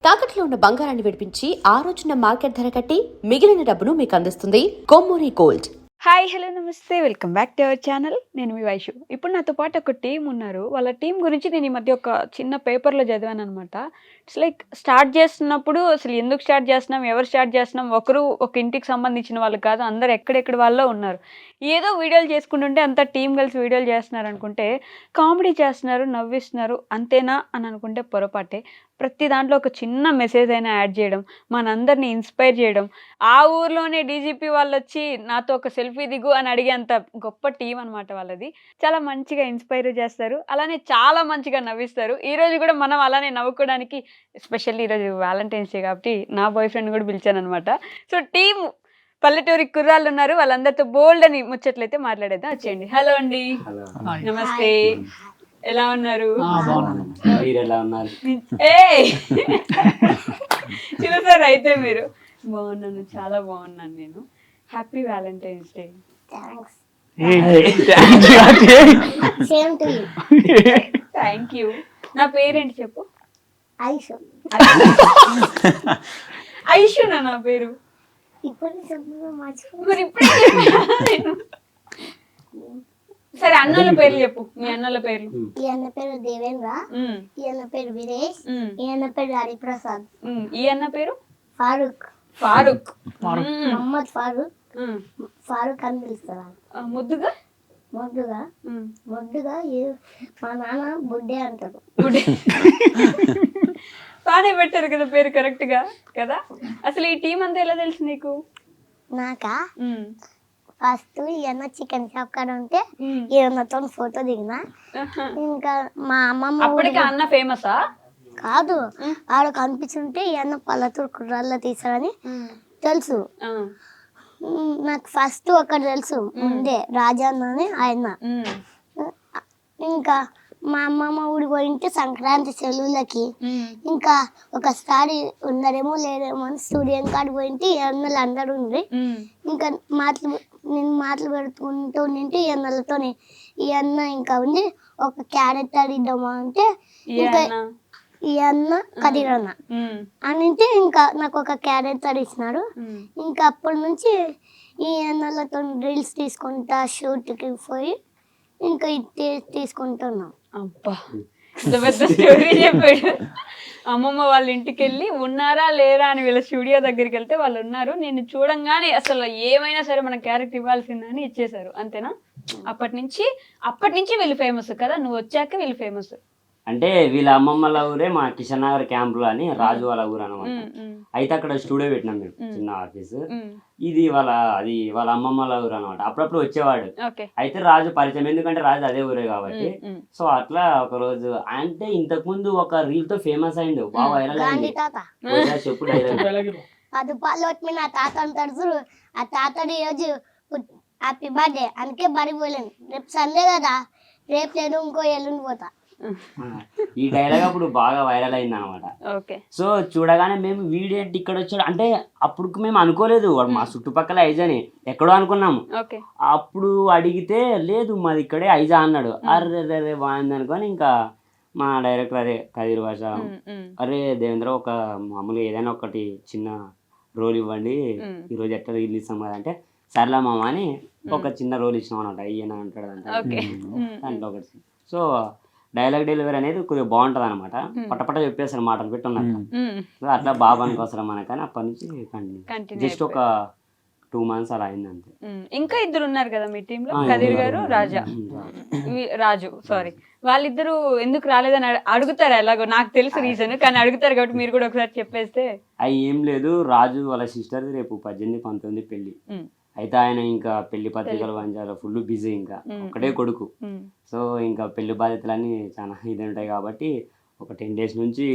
తాకట్లో ఉన్న బంగారాన్ని విడిపించి ఆ రోజున మార్కెట్ ధర కట్టి మిగిలిన డబ్బును మీకు అందిస్తుంది కొమ్మూరి గోల్డ్. హాయ్ హలో నమస్తే, welcome back to our channel. నేను మీ వైషు. ఇప్పుడు నాతో పాటు ఒక టీం ఉన్నారు. వాళ్ళ టీం గురించి నేను ఈ మధ్య ఒక చిన్న పేపర్లో చదివాను అనమాట. ఇట్స్ లైక్ స్టార్ట్ చేస్తున్నప్పుడు అసలు ఎందుకు స్టార్ట్ చేస్తున్నాం, ఎవరు స్టార్ట్ చేస్తున్నాం, ఒకరు ఒక ఇంటికి సంబంధించిన వాళ్ళు కాదు, అందరు ఎక్కడెక్కడ వాళ్ళో ఉన్నారు. ఏదో వీడియోలు చేసుకుంటుంటే అంతా టీం కలిసి వీడియోలు చేస్తున్నారు అనుకుంటే, కామెడీ చేస్తున్నారు, నవ్విస్తున్నారు అంతేనా అని అనుకుంటే పొరపాటే. ప్రతి దాంట్లో ఒక చిన్న మెసేజ్ అయినా యాడ్ చేయడం, మనందరినీ ఇన్స్పైర్ చేయడం, ఆ ఊర్లోనే డీజీపీ వాళ్ళు వచ్చి నాతో ఒక సెల్ఫీ దిగు అని అడిగేంత గొప్ప టీం అనమాట వాళ్ళది. చాలా మంచిగా ఇన్స్పైర్ చేస్తారు, అలానే చాలా మంచిగా నవ్విస్తారు. ఈ రోజు కూడా మనం అలానే నవ్వుకోవడానికి, ఎస్పెషల్లీ ఈరోజు వ్యాలంటైన్స్ డే కాబట్టి నా బాయ్ ఫ్రెండ్ కూడా పిలిచాను అనమాట. సో టీం పల్లెటూరి కుర్రాళ్ళు ఉన్నారు, వాళ్ళందరితో బోల్డ్ అని ముచ్చట్లయితే మాట్లాడేద్దాం. వచ్చేయండి. హలో అండి, నమస్తే, ఎలా ఉన్నారు? చూసారు అయితే మీరు. బాగున్నాను, చాలా బాగున్నాను నేను. Happy Valentine's day. Thank you. నా పేరేంటి చెప్పు? ఐషునా నా పేరు? మరి ఇప్పుడే నేను. సరే అన్నల పేర్లు చెప్పు, మీ అన్నల పేర్లు. ఈ అన్న పేరు దేవేంద్ర, ఈ అన్న పేరు వీరేష్, ఈ అన్న పేరు హరిప్రసాద్, ఈ అన్న పేరు ఫారూక్. ఫారూక్, మహమ్మద్ ఫారూక్. ఫారూక్ అని పిలుస్తారు. ముద్దుగా మొద్దుగా మొద్దుగా మా నాన్న బుడ్డే అంటారు. బాగానే పెట్టారు కదా పేరు, కరెక్ట్ గా కదా. అసలు ఈ టీం అంతా ఎలా తెలుసు నీకు? నాకా ఫస్ట్ ఈ అన్న చికెన్ షాప్ కాడ ఉంటే ఈ అన్నతో ఫోటో దిగిన. ఇంకా మా అమ్మమ్మ అప్పటికే అన్న ఫేమసా? కాదు, ఆడ కనిపిస్తుంటే ఈ అన్న పల్లెటూరు కుర్రాల్లో తీసాడని తెలుసు. నాకు ఫస్ట్ ఒకటి తెలుసు ముందే, రాజా అని ఆయన. ఇంకా మా అమ్మమ్మ ఊడి పోయింటే సంక్రాంతి సెలవులకి ఇంకా ఒకసారి ఉన్నారేమో లేదేమో అని స్టూడియో కాడ పోయింటే ఈ అన్నలు అందరూ ఉండ్రి. ఇంకా నేను మాటలు పెడుతుంటూ ఉంటే ఈ అన్నలతోనే ఈ అన్న ఇంకా ఉంది ఒక క్యారెక్టర్ ఇద్దామా అంటే ఇంకా ఈ అన్న కదిర్ అన్న అంటే ఇంకా నాకు ఒక క్యారెక్టర్ ఇచ్చినాడు. ఇంకా అప్పటి నుంచి ఈ అన్నలతో రీల్స్ తీసుకుంటా, షూట్కి పోయి ఇంకా ఇది తీసుకుంటున్నాం. అబ్బా, పెద్ద స్టోరీ చెప్పాడు. అమ్మమ్మ వాళ్ళ ఇంటికి వెళ్ళి ఉన్నారా లేరా అని వీళ్ళ స్టూడియో దగ్గరికి వెళ్తే వాళ్ళు ఉన్నారు. నేను చూడంగానే అసలు ఏమైనా సరే మన క్యారెక్టర్ ఇవ్వాల్సిందని ఇచ్చేసారు, అంతేనా? అప్పటి నుంచి వీళ్ళు ఫేమస్ కదా, నువ్వు వచ్చాక వీళ్ళు ఫేమస్. అంటే వీళ్ళ అమ్మమ్మల ఊరే మా కిషన్ నగర్ క్యాంప్ లో అని రాజు వాళ్ళ ఊరు అనమాట. అయితే అక్కడ స్టూడియో పెట్టినాం మేము, చిన్న ఆఫీస్. ఇది వాళ్ళ అమ్మమ్మల ఊరు అనమాట. అప్పుడప్పుడు వచ్చేవాడు. అయితే రాజు పరిచయం, ఎందుకంటే రాజు అదే ఊరే కాబట్టి. సో అట్లా ఒక రోజు అంటే ఇంతకు ముందు ఒక రీల్ తో ఫేమస్ అయిండు, బాగా వైరల్ అయింది. చెప్పు అది పాలు నా తాత అంటాడు, ఆ తాతడి రోజు హ్యాపీ బర్త్డే అందుకే బడిపోలేను. రేపు సండే కదా, రేపు లేదు ఇంకో ఎల్లుండి పోతా. ఈ డైలాగ్ అప్పుడు బాగా వైరల్ అయింది అనమాట. సో చూడగానే మేము వీడియో ఇక్కడ వచ్చాడు అంటే అప్పుడు మేము అనుకోలేదు వాడు మా చుట్టుపక్కల ఐజా అని ఎక్కడో అనుకున్నాము. అప్పుడు అడిగితే లేదు మాది ఇక్కడే ఐజా అన్నాడు. అర్రే బాగుంది అనుకొని ఇంకా మా డైరెక్టర్ అదే కదిర్ భాష, అరే దేవేంద్ర ఒక మామూలుగా ఏదైనా ఒకటి చిన్న రోల్ ఇవ్వండి, ఈరోజు ఎట్లా రిలీజ్ ఇస్తాం కదా అంటే సర్లే మామ అని ఒక చిన్న రోల్ ఇచ్చినాం అనమాట. అయ్యేనా అంటాడు అంటే దాంట్లో ఒకటి. సో డైలాగ్ డెలివరీ అనేది కొద్దిగా బాగుంటది అనమాట, పట్టపట్ట చెప్పేస్తారు మాటలు పెట్టి ఉన్నట్టు. అట్లా బాబానికి అవసరం మనకని అప్పటి నుంచి జస్ట్ ఒక 2 months అలా అయింది అంతే. ఇంకా ఇద్దరు ఉన్నారు కదా మీ టీంలో, కదిర్ గారు, రాజు సారీ. వాళ్ళిద్దరు ఎందుకు రాలేదని అడుగుతారు, ఎలాగో నాకు తెలుసు రీజన్, కానీ అడుగుతారు కాబట్టి మీరు కూడా ఒకసారి చెప్పేస్తే. అవి ఏం లేదు, రాజు వాళ్ళ సిస్టర్ రేపు 18-19 పెళ్లి. అయితే ఆయన ఇంకా పెళ్లి పత్రికలు పంచాలి, ఫుల్ బిజీ, ఇంకా ఒకటే కొడుకు. సో ఇంకా పెళ్లి బాధ్యతలన్నీ చాలా ఇది ఉంటాయి కాబట్టి ఒక 10 days నుంచి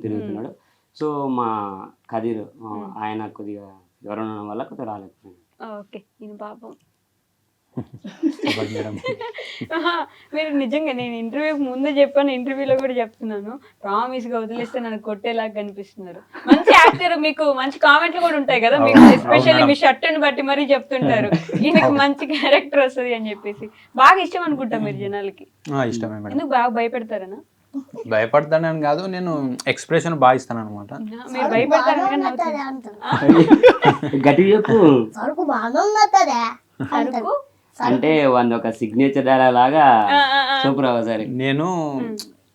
తిరుగుతున్నాడు. సో మా కదిర్ ఆయన కొద్దిగా జ్వరం ఉండడం వల్ల కొద్దిగా రాలేకపోయాను. ఓకే, నేను పాపం మీరు నిజంగా నేను ఇంటర్వ్యూకి ముందే చెప్పాను, ఇంటర్వ్యూలో కూడా చెప్తున్నాను, ప్రామిస్ గా వదిలేస్తే నన్ను కొట్టేలాగా కనిపిస్తున్నారు. మంచి యాక్టర్, మీకు మంచి కామెంట్లు కూడా ఉంటాయి కదా మీకు, ఎస్పెషల్లీ మీ షర్ట్ని బట్టి మరీ చెప్తుంటారు ఈయనకు మంచి క్యారెక్టర్ వస్తుంది అని చెప్పేసి. బాగా ఇష్టం అనుకుంటా మీరు జనాలకి, ఎందుకు బాగా భయపెడతారనా? భయపడతానని కాదు, నేను ఎక్స్ప్రెషన్ బాగా ఇస్తాను అనమాట. మీరు భయపడతారు కానీ ఉన్నదే అంటారు. గట్టి చెప్పు. సరుకు బాగా ఉన్నదే సరుకు అంటే వంద ఒక సిగ్నేచర్ డైలాగ్ లాగా సూపర్ ఒకసారి. నేను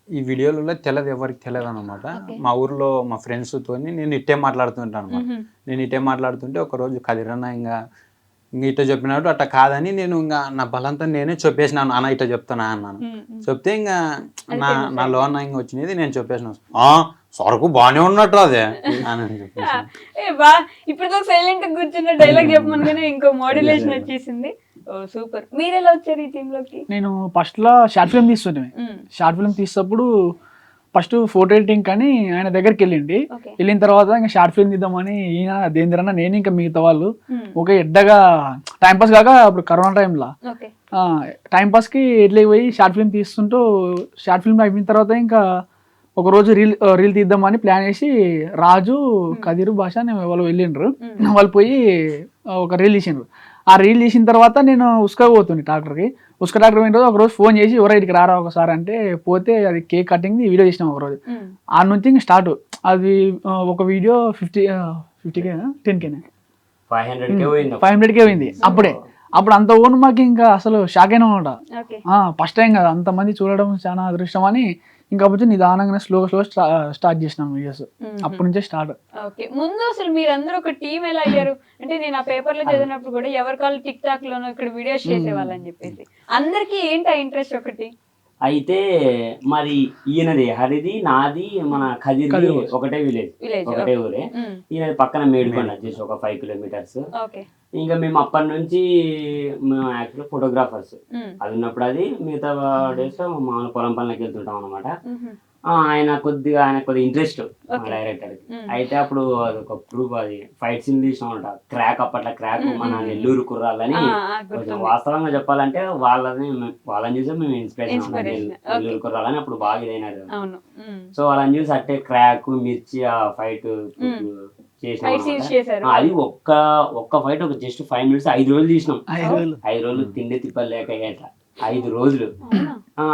ఈ వీడియోలలో తెలియదు, ఎవరికి తెలియదు అనమాట. మా ఊర్లో మా ఫ్రెండ్స్తో నేను ఇట్టే మాట్లాడుతుంటాను అనమాట. నేను ఇట్టే మాట్లాడుతుంటే ఒకరోజు కదిరన్న ఇంకా ఇట్లా చెప్పినట్టు అట్లా కాదని నేను ఇంకా నా బలంతా నేనే చెప్పేసినాను, అన్న ఇట్లా చెప్తానా అన్నాను. చెప్తే ఇంకా నా లోన్ ఇంకా వచ్చినది నేను చెప్పేసిన, సరుకు బాగానే ఉన్నట్టు అదే అని చెప్పేసి. ఇప్పుడు సైలెంట్ కూర్చున్న డైలాగ్ చెప్పమనగానే ఇంకో మోడ్యులేషన్ వచ్చేసింది. ఓ సూపర్. మీరు ఎలా వచ్చారు ఈ టీమ్ లోకి? నేను ఫస్ట్ లో షార్ట్ ఫిల్మ్ తీస్తుంటే, షార్ట్ ఫిల్మ్ తీసేటప్పుడు ఫస్ట్ ఫోటో ఎడిటింగ్ కానీ ఆయన దగ్గరికి వెళ్ళిండి. వెళ్ళిన తర్వాత ఇంకా షార్ట్ ఫిల్మ్ తీద్దామని ఈయన దేంద్రన్న నేను ఇంకా మిగతా వాళ్ళు ఒక ఎడ్డగా టైంపాస్ కాక అప్పుడు కరోనా టైంలో టైంపాస్కి ఎట్లకి పోయి షార్ట్ ఫిల్మ్ తీస్తుంటూ షార్ట్ ఫిల్మ్ అయిపోయిన తర్వాత ఇంకా ఒకరోజు రీల్ తీద్దామని ప్లాన్ చేసి రాజు కదిరు భాష వాళ్ళు వెళ్ళిండ్రు. వాళ్ళు పోయి ఒక రీల్ తీసిండ్రు. ఆ రీల్ తీసిన తర్వాత నేను ఉస్కా పోతుంది ట్రాక్టర్కి. ఉస్కా ట్రాక్టర్ పోయిన రోజు ఒకరోజు ఫోన్ చేసి ఎవరో ఇక్కడికి రారా ఒకసారి అంటే పోతే అది కేక్ కటింగ్ వీడియో చేసినాం ఒకరోజు. ఆ నుంచి ఇంక స్టార్ట్ అది ఒక వీడియో 50K 10K 500K పోయింది అప్పుడే. అప్పుడు అంత ఓన్ మాకు ఇంకా అసలు షాక్ అయినా అనమాట. ఫస్ట్ టైం కదా అంతమంది చూడడం చాలా అదృష్టం అని ఇంకా నిదానంగానే స్లో స్టార్ట్ చేసినాం వీడియోస్. అప్పటి నుంచే స్టార్ట్. ముందు అసలు మీరందరూ ఒక టీం ఎలా అయ్యారు అంటే నేను ఆ పేపర్ లో చదివినప్పుడు కూడా ఎవరి కాళ్ళు టిక్ టాక్ లోనో ఇక్కడ వీడియోస్ చేసేవాళ్ళని చెప్పేసి అందరికి ఏంటి ఆ ఇంట్రెస్ట్ ఒకటి. అయితే మరి ఈయనది హరిది నాది మన ఖదిరి ఒకటే విలేజ్ ఒకటే ఊరే. ఈయనది పక్కన మేడికొండ వచ్చేసి ఒక 5 kilometers. ఇంకా మేము అప్పటి నుంచి మేము యాక్చువల్ ఫోటోగ్రాఫర్స్ అది ఉన్నప్పుడు అది మిగతా డేస్ మా పొలం పనులకి వెళ్తుంటాం అనమాట. ఆయన కొద్దిగా ఇంట్రెస్ట్ డైరెక్టర్ కి. అయితే అప్పుడు అది ఒక ప్రూఫ్ అది ఫైట్ సీన్ తీసినామంట. క్రాక్ అప్పట్లో క్రాక్ మన నెల్లూరు కుర్రాలని కొంచెం వాస్తవంగా చెప్పాలంటే వాళ్ళని చూసి మేము ఇన్స్పిరేషన్ నెల్లూరు కుర్రాలని అప్పుడు బాగా ఇదైనారు. సో వాళ్ళని చూసి అట్టే క్రాక్ మిర్చి ఆ ఫైట్ చేసినాం. అది ఒక్క ఫైట్ ఒక జస్ట్ 5 minutes 5 రోజులు తీసినాం. 5 రోజులు తిండి తిప్పలు లేక 5 రోజులు.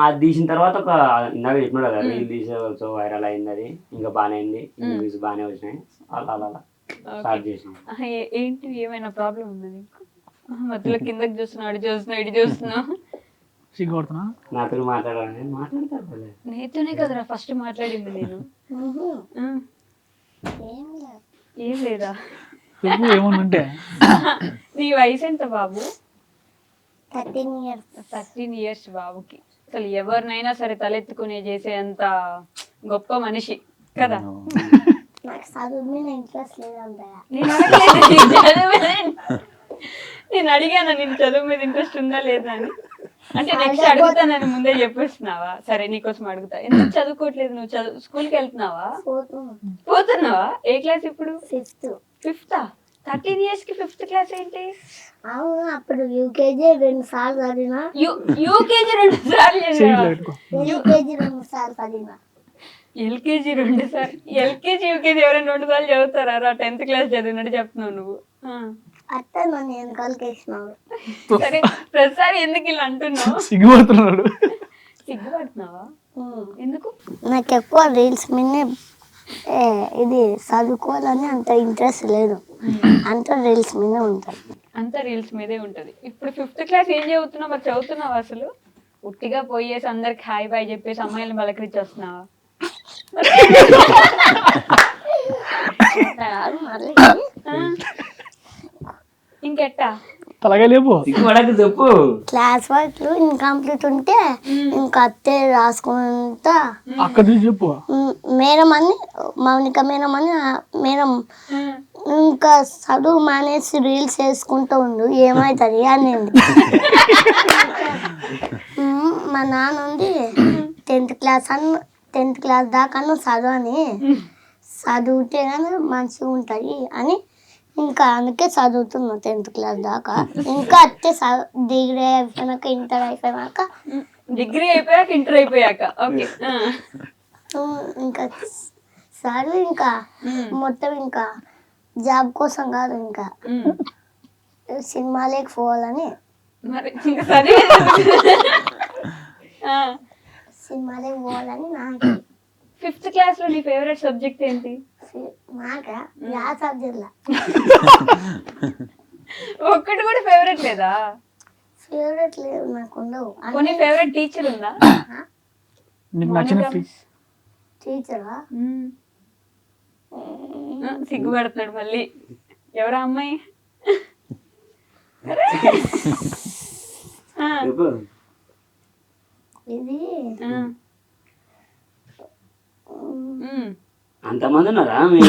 అది తీసిన తర్వాత ఒక ఇందాక చెప్పినాడు కదా రీల్ తీసే సో వైరల్ అయింది. అది ఇంకా బాగానే అయింది, వ్యూస్ బాగానే వచ్చినాయి. అలా అలా స్టార్ట్ చేసినాం. ఏంటి ఏమైనా ప్రాబ్లం ఉన్నది? మధ్యలో కిందకి చూస్తున్నా ఇటు చూస్తున్నా సిగ్గుపడుతున్నా. నాతో మాట్లాడాలని మాట్లాడతారు. నీతోనే కదరా ఫస్ట్ మాట్లాడింది నేను. ఏం లేదా? ఏమన్నంటే నీ వయసు ఎంత బాబు? 13 years బాబుకి. అసలు ఎవరినైనా సరే తలెత్తుకునే చేసే అంత గొప్ప మనిషి కదా. నాకు చదువు మీద ఇంట్రెస్ట్ లేదంటే నేను అడిగాను నేను చదువు మీద ఇంట్రెస్ట్ ఉందా లేదా అని. అంటే నెక్స్ట్ అడుగుతానని ముందే చెప్పేస్తున్నావా? సరే నీకోసం అడుగుతా. ఎందుకు చదువుకోవట్లేదు నువ్వు? స్కూల్కి వెళ్తున్నావా? పోతున్నావా? ఏ క్లాస్ ఇప్పుడు? 5th. 13 years కి 5th class ఏంటి? అవును, అప్పుడు యూకేజీ 2 సార్లు చదివినా. యూకేజీ 2 సార్లు యూకేజీ 2 సార్లు చదివినా. ఎల్కేజీ 2 సార్లు. ఎల్కేజీ యూకేజీ ఎవరైనా 2 సార్లు చదువుతారా? 10th class చదివినట్టు చెప్తున్నావు నువ్వు. అత్తే నన్ను వెనకాలకి వేసినావు. సరే ప్రతిసారి ఎందుకు ఇలా అంటున్నావు? సిగ్గుపడుతున్నాడు. సిగ్గుపడుతున్నావా? ఎందుకు? నాకు ఎక్కువ రీల్స్ మీద ఇది చదువుకోవాలని అంత ఇంట్రెస్ట్ లేదు. అంత రీల్స్ మీద ఉంటుంది. అంత రీల్స్ మీదే ఉంటది. ఇప్పుడు 5th class ఏం చదువుతున్నావు? మరి చదువుతున్నావా అసలు? ఉట్టిగా పోయేసి అందరికి హాయ్ బాయ్ చెప్పేసి అమ్మాయిలను బలకరించి వస్తున్నావా? ఇంకెట్టా తలగా లేపు చెప్పు. క్లాస్ వర్క్లు ఇన్కంప్లీట్ ఉంటే ఇంకా అత్తే రాసుకుంటా అక్కడ చెప్పు. మేడం అని మౌనిక మేడం ఇంకా చదువు మానేసి రీల్స్ వేసుకుంటూ ఉండు ఏమవుతుంది అని. మా నాన్న ఉంది 10th class దాకా చదవని చదివితే కానీ మంచిగా ఉంటుంది అని ఇంకా అందుకే చదువుతున్నా 10th class దాకా. ఇంకా అత్తే డిగ్రీ అయిపోయాక ఇంటర్ అయిపోయాక ఇంటర్ అయిపోయాక ఓకే ఇంకా చదువు ఇంకా మొత్తం ఇంకా జాబ్ కోసం కాదు ఇంకా సినిమాలేకి పోవాలని. మరి సినిమాలే పోవాలని నాకు 5th క్లాస్ లో నీ ఫేవరెట్ సబ్జెక్ట్ ఏంటి? నాకా యా సబ్జెక్ట్లా ఒక్కటి కూడా ఫేవరెట్ లేదా? ఫేవరెట్ లేవు నాకు ఉండవు. కొన్ని ఫేవరెట్ టీచర్ ఉందా? నీకు నచ్చిన టీచరా సిగ్గుపడుతున్నాడు మళ్ళీ. ఎవరా అమ్మాయి? ఇది అంతమంది ఉన్నారా మీ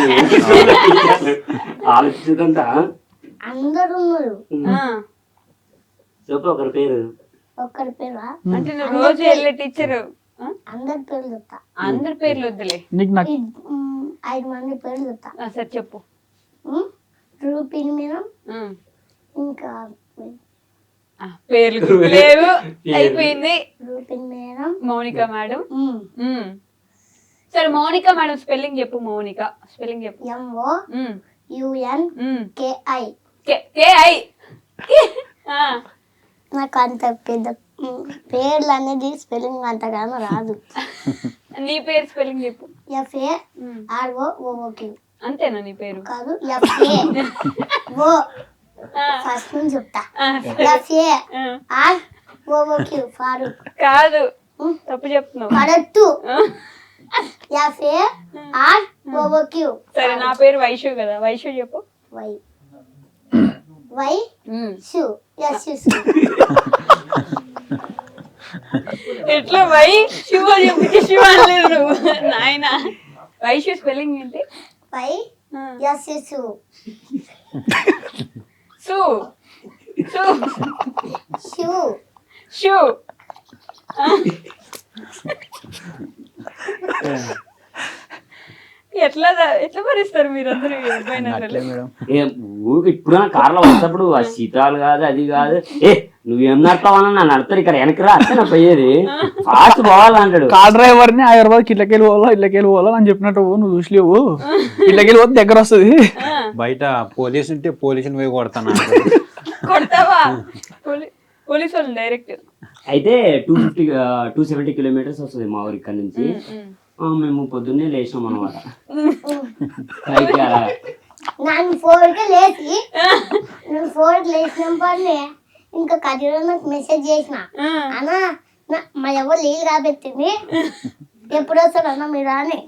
ఆలోచించదంతా? అందరు ఉన్నారు. చెప్పు ఒకరి పేరు. ఒక్కరి పేరా? అంటే నువ్వు రోజు వెళ్ళే టీచర్ అందరి పేర్లు చెప్తా. అందరి పేర్లు వద్దులే, నీకు 5 మంది పేర్లు చెప్తా. సరే చెప్పు. రూపిణి మేడం, ఇంకా పేర్లు లేవు, అయిపోయింది. రూపిణి మేడం, మౌనిక మేడం. సరే మౌనిక మేడం స్పెల్లింగ్ చెప్పు. మౌనిక స్పెల్లింగ్ చెప్పు. MOUNKI. KI. నాకు అంత పెద్ద పేర్లు అనేది స్పెల్లింగ్ అంతగానో రాదు. నీ పేరు స్పెల్లింగ్ చెప్పు. FAROOQ. అంతేనా నీ పేరు? కాదు, FAO ఫస్ట్ నుంచి చెప్తా. FAROOQ ఫారూక్ కాదు, తప్పు చెప్తున్నావు. కరెక్ట్. FAROOQ. సరే నా పేరు వైషు కదా, వైషు చెప్పు. వైషు. ఎట్లా వై శివ చెప్పి శివ అనలేదు నువ్వు నాయన. వైషు స్పెల్లింగ్ ఏంటి? సు. సు సు షూ. షూ. ఎట్లా భరిస్తారు మీరందరూ ఈ అబ్బాయిని అసలు? ఇప్పుడు కార్లో వచ్చేటప్పుడు ఆ శీతాలు కాదు అది కాదు, నువ్వేం నడతావన్నా నన్ను నడతారు ఇక్కడ వెనకరా అంటే నా పోయేది ఫాస్ట్ పోవాలంటాడు. కార్ డ్రైవర్ ని హైదరాబాద్ ఇళ్ళకెళ్ళి పోవాలా అని చెప్పినట్టు నువ్వు చూసలేవు. ఇళ్ళకెళ్ళి పోతే దగ్గర వస్తుంది. బయట పోలీసు ఉంటే పోలీసుని పోయి కొడతాను. కొడతావా? పోలీసు వాళ్ళు డైరెక్ట్. అయితే 270 కిలోమీటర్స్ వస్తుంది మా ఊరి ఇక్కడ నుంచి. మేము పొద్దున్నే లేచినాం అనమాట. నేను 4కి లేచిన పని ఇంకా కదిలో నాకు మెసేజ్ చేసిన, అన్నా మా ఎవరు నీళ్ళు కాబెట్టింది, ఎప్పుడు వస్తారన్నా మీరు అని.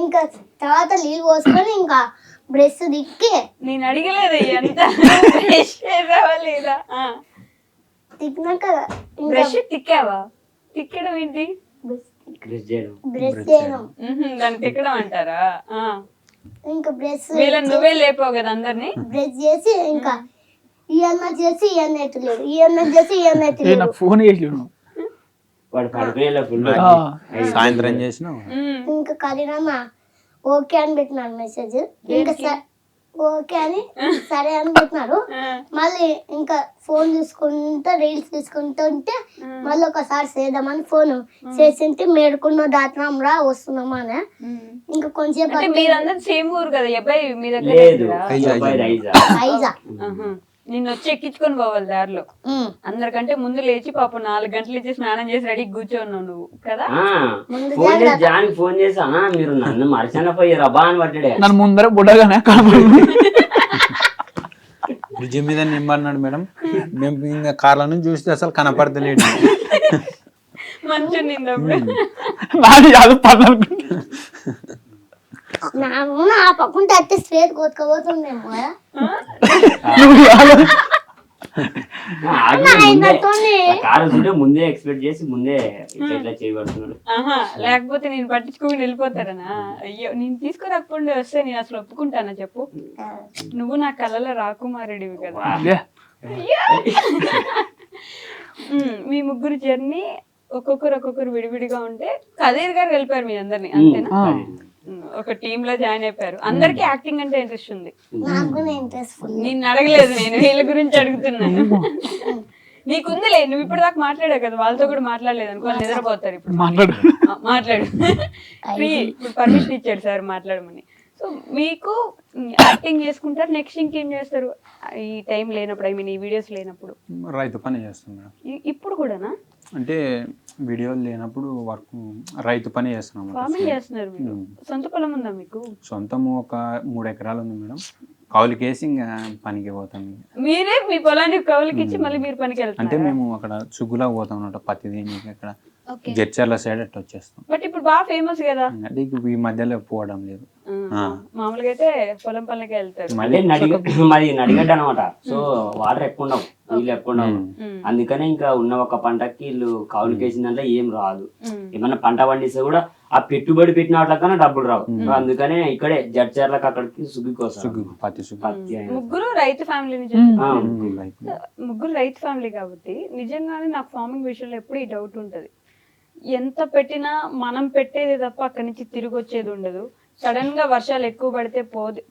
ఇంకా తర్వాత నీళ్ళు పోసుకొని ఇంకా బ్రష్ దిక్కి నేను అడగలేదు ఎంత లేదా తిక్కినాక బ్రష్ తిక్కావా? తిక్కడం ఏంటి? బ్రష్ చేయడం. దాన్ని తిక్కడం అంటారా? ఇంకా బ్రష్ వీళ్ళని నువ్వే లేపావు కదా అందరినీ. బ్రష్ చేసి ఇంకా ఈయన్న చేసి ఈయన్న ఎత్తలేడు, ఈయన్న చేసి ఈయన్న ఎత్తలేడు. నాకు ఫోన్ చేసి వాడు పడిపోయేలా ఫుల్ సాయంత్రం చేసిన ఇంకా కరీనమ్మ ఓకే అని పెట్టినాడు మెసేజ్. ఇంకా ఓకే అని సరే అని పెట్టినారు. మళ్ళీ ఇంకా ఫోన్ చూసుకుంటా రీల్స్ తీసుకుంటూ ఉంటే మళ్ళీ ఒకసారి చేద్దామని ఫోన్ చేసింటే మేడుకున్న దాటినాం రా వస్తున్నామా అని. ఇంకా కొంచెం మీరందరూ సేమ్ ఊరు కదా అబ్బాయి? మీ దగ్గర ఐజా నిన్ను వచ్చి ఎక్కించుకొని పోవాలి దారిలో. అందరికంటే ముందు లేచి పాపం 4 గంటలు ఇచ్చి స్నానం చేసి రెడీ కూర్చోన్నావు నువ్వు కదా. ఫోన్ చేసా మీరు నన్ను మరచన పోయి రబా అని పట్టాడే. నన్ను ముందర బుడ్డగానే కనపడింది. బ్రిడ్జి మీద నింబడినాడు మేడం. మేము ఇంకా కార్ల నుంచి చూస్తే అసలు కనపడతలేడు. మంచి నిందప్పుడు నాది కాదు పనులు. నాకు నా పక్కుంటే అట్టే స్ట్రేట్ కొట్టుకోబోతుందేమో కదా. ముందే ఎక్స్పెక్ట్ చేసి ముందే ఇట్లా చేయబడుతున్నాడు. లేకపోతే నేను పట్టించుకుని వెళ్ళిపోతారనా? అయ్యో నేను తీసుకురాకుండా వస్తే నేను అసలు ఒప్పుకుంటానా చెప్పు? నువ్వు నా కళ్ళలో రాకుమారుడివి కదా. మీ ముగ్గురు జర్నీ ఒక్కొక్కరు విడివిడిగా ఉంటే కదీర్ గారు వెళ్ళిపోయారు మీ అందరినీ, అంతేనా? ఒక టీమ్ లో జాయిన్ అయిపోయారు. అందరికి యాక్టింగ్ అంటే ఇంట్రెస్ట్ ఉంది. నేను అడగలేదు, నేను వీళ్ళ గురించి అడుగుతున్నాను. నీకుందిలే, నువ్వు ఇప్పుడు దాకా మాట్లాడావు కదా, వాళ్ళతో కూడా మాట్లాడలేదు అనుకో, వాళ్ళు నిద్రపోతారు. ఇప్పుడు మాట్లాడు. ఇప్పుడు పర్మిషన్ ఇచ్చాడు సార్ మాట్లాడమని. సో మీకు యాక్టింగ్ చేసుకుంటారు, నెక్స్ట్ ఇంకేం చేస్తారు ఈ టైం లేనప్పుడు? ఐ మీన్ ఈ వీడియోస్ లేనప్పుడు రైతు పని చేస్తున్నాడు. ఇప్పుడు కూడానా? అంటే వీడియోలు లేనప్పుడు వర్క్ రైతు పని చేస్తున్నాం ఫార్మింగ్ చేస్తున్నారు మీరు. సొంత పొలం ఉందా మీకు? సొంతము ఒక 3 ఎకరాలు ఉంది మేడం. కౌలుకేసి ఇంకా పనికి పోతాం. మీరే మీ పొలాన్ని కౌలుకి ఇచ్చి మళ్ళీ మీరు పనికి అంటే వెళ్తారు? మేము అక్కడ సుగ్గులా పోతాం అన్నమాట, పత్తి దీనికి అక్కడ జడ్చర్ల సైడ్ అట్లా వచ్చేస్తాం. బట్ ఇప్పుడు బాగా ఫేమస్ కదా. అంటే ఈ మధ్యలో పోవడం లేదు. మామూలుగా అయితే పొలం పనులకి వెళ్తారు. మళ్ళీ మాది నడిగడ్డ అనమాట. సో వాటర్ ఎక్కువ ఉండవు, నీళ్ళు ఎక్కువ ఉండవు. అందుకనే ఇంకా ఉన్న ఒక పంటకి వీళ్ళు కౌలుకి వేసిన దాంట్లో ఏం రాదు. ఏమన్నా పంట పండిస్తే కూడా ఆ పెట్టుబడి పెట్టిన వాటికన్నా డబ్బులు రావు. సో అందుకనే ఇక్కడే జడ్చర్లకు అక్కడికి సుగ్గు పత్తి ముగ్గురు రైతు ఫ్యామిలీ నుంచి ముగ్గురు రైతు ఫ్యామిలీ కాబట్టి నిజంగానే నాకు ఫార్మింగ్ విషయంలో ఎప్పుడు ఈ డౌట్ ఉంటది. ఎంత పెట్టినా మనం పెట్టేది తప్ప అక్కడి నుంచి తిరిగి వచ్చేది ఉండదు. సడన్ గా వర్షాలు ఎక్కువ పడితే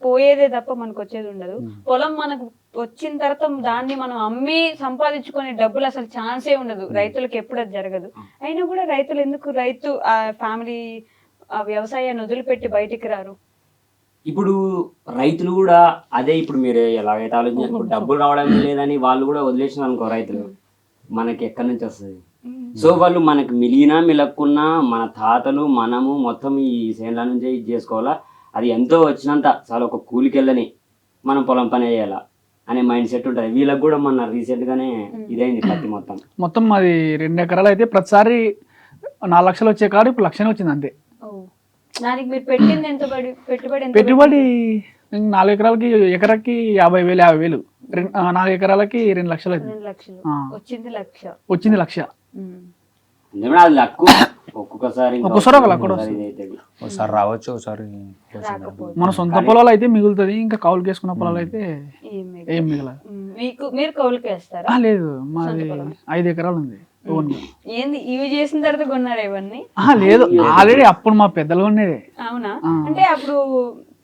పోయేదే తప్ప మనకు వచ్చేది ఉండదు. పొలం మనకు వచ్చిన తర్వాత దాన్ని మనం అమ్మి సంపాదించుకునే డబ్బులు అసలు ఛాన్సే ఉండదు. రైతులకు ఎప్పుడు అది జరగదు. అయినా కూడా రైతులు ఎందుకు ఆ ఫ్యామిలీ ఆ వ్యవసాయాన్ని వదిలిపెట్టి బయటికి రారు? ఇప్పుడు రైతులు కూడా అదే, ఇప్పుడు మీరు ఎలాగైతే ఆలోచించారు డబ్బులు రావడం లేదని వాళ్ళు కూడా వదిలేసిన అనుకో రైతులు, మనకి ఎక్కడి నుంచి వస్తుంది? సో వాళ్ళు మనకి మిలిగినా మిలక్కున్నా మన తాతలు మనము మొత్తం ఈ సేన్ల నుంచే ఇది చేసుకోవాలా. అది ఎంతో వచ్చినంత చాలా ఒక కూలికి వెళ్ళని మనం పొలం పని చేయాలా అనే మైండ్ సెట్ ఉంటుంది వీళ్ళకి కూడా. మన రీసెంట్ గానే ఇదైంది పత్తి మొత్తం అది 2 ఎకరాలు అయితే ప్రతిసారి 4 లక్షలు వచ్చే కాదు, ఇప్పుడు 1,00,000 వచ్చింది అంతే. దానికి మీరు పెట్టింది ఎంత పెట్టుబడి 4 ఎకరాలకి ఎకరాకి 50,000 4 ఎకరాలకి 2 లక్షలు అవుతుంది. 2 లక్షలు వచ్చింది 1,00,000. వచ్చింది 1,00,000. అది లక్కు. ఒక్కొక్కసారి ఒకసారి రావచ్చు, ఒకసారి మన సొంత పొలాలు అయితే మిగులుతుంది, ఇంకా కౌలుకి వేసుకున్న పొలాలు అయితే ఏం మిగలదు. మీరు కౌలుకి వేస్తారా? లేదు, మాది 5 ఎకరాలు ఉంది. ఏంది ఇవి చేసిన తర్వాత కొన్నారా ఇవన్నీ? లేదు, ఆల్రెడీ అప్పుడు మా పెద్దలు ఉండేది. అవునా? అంటే అప్పుడు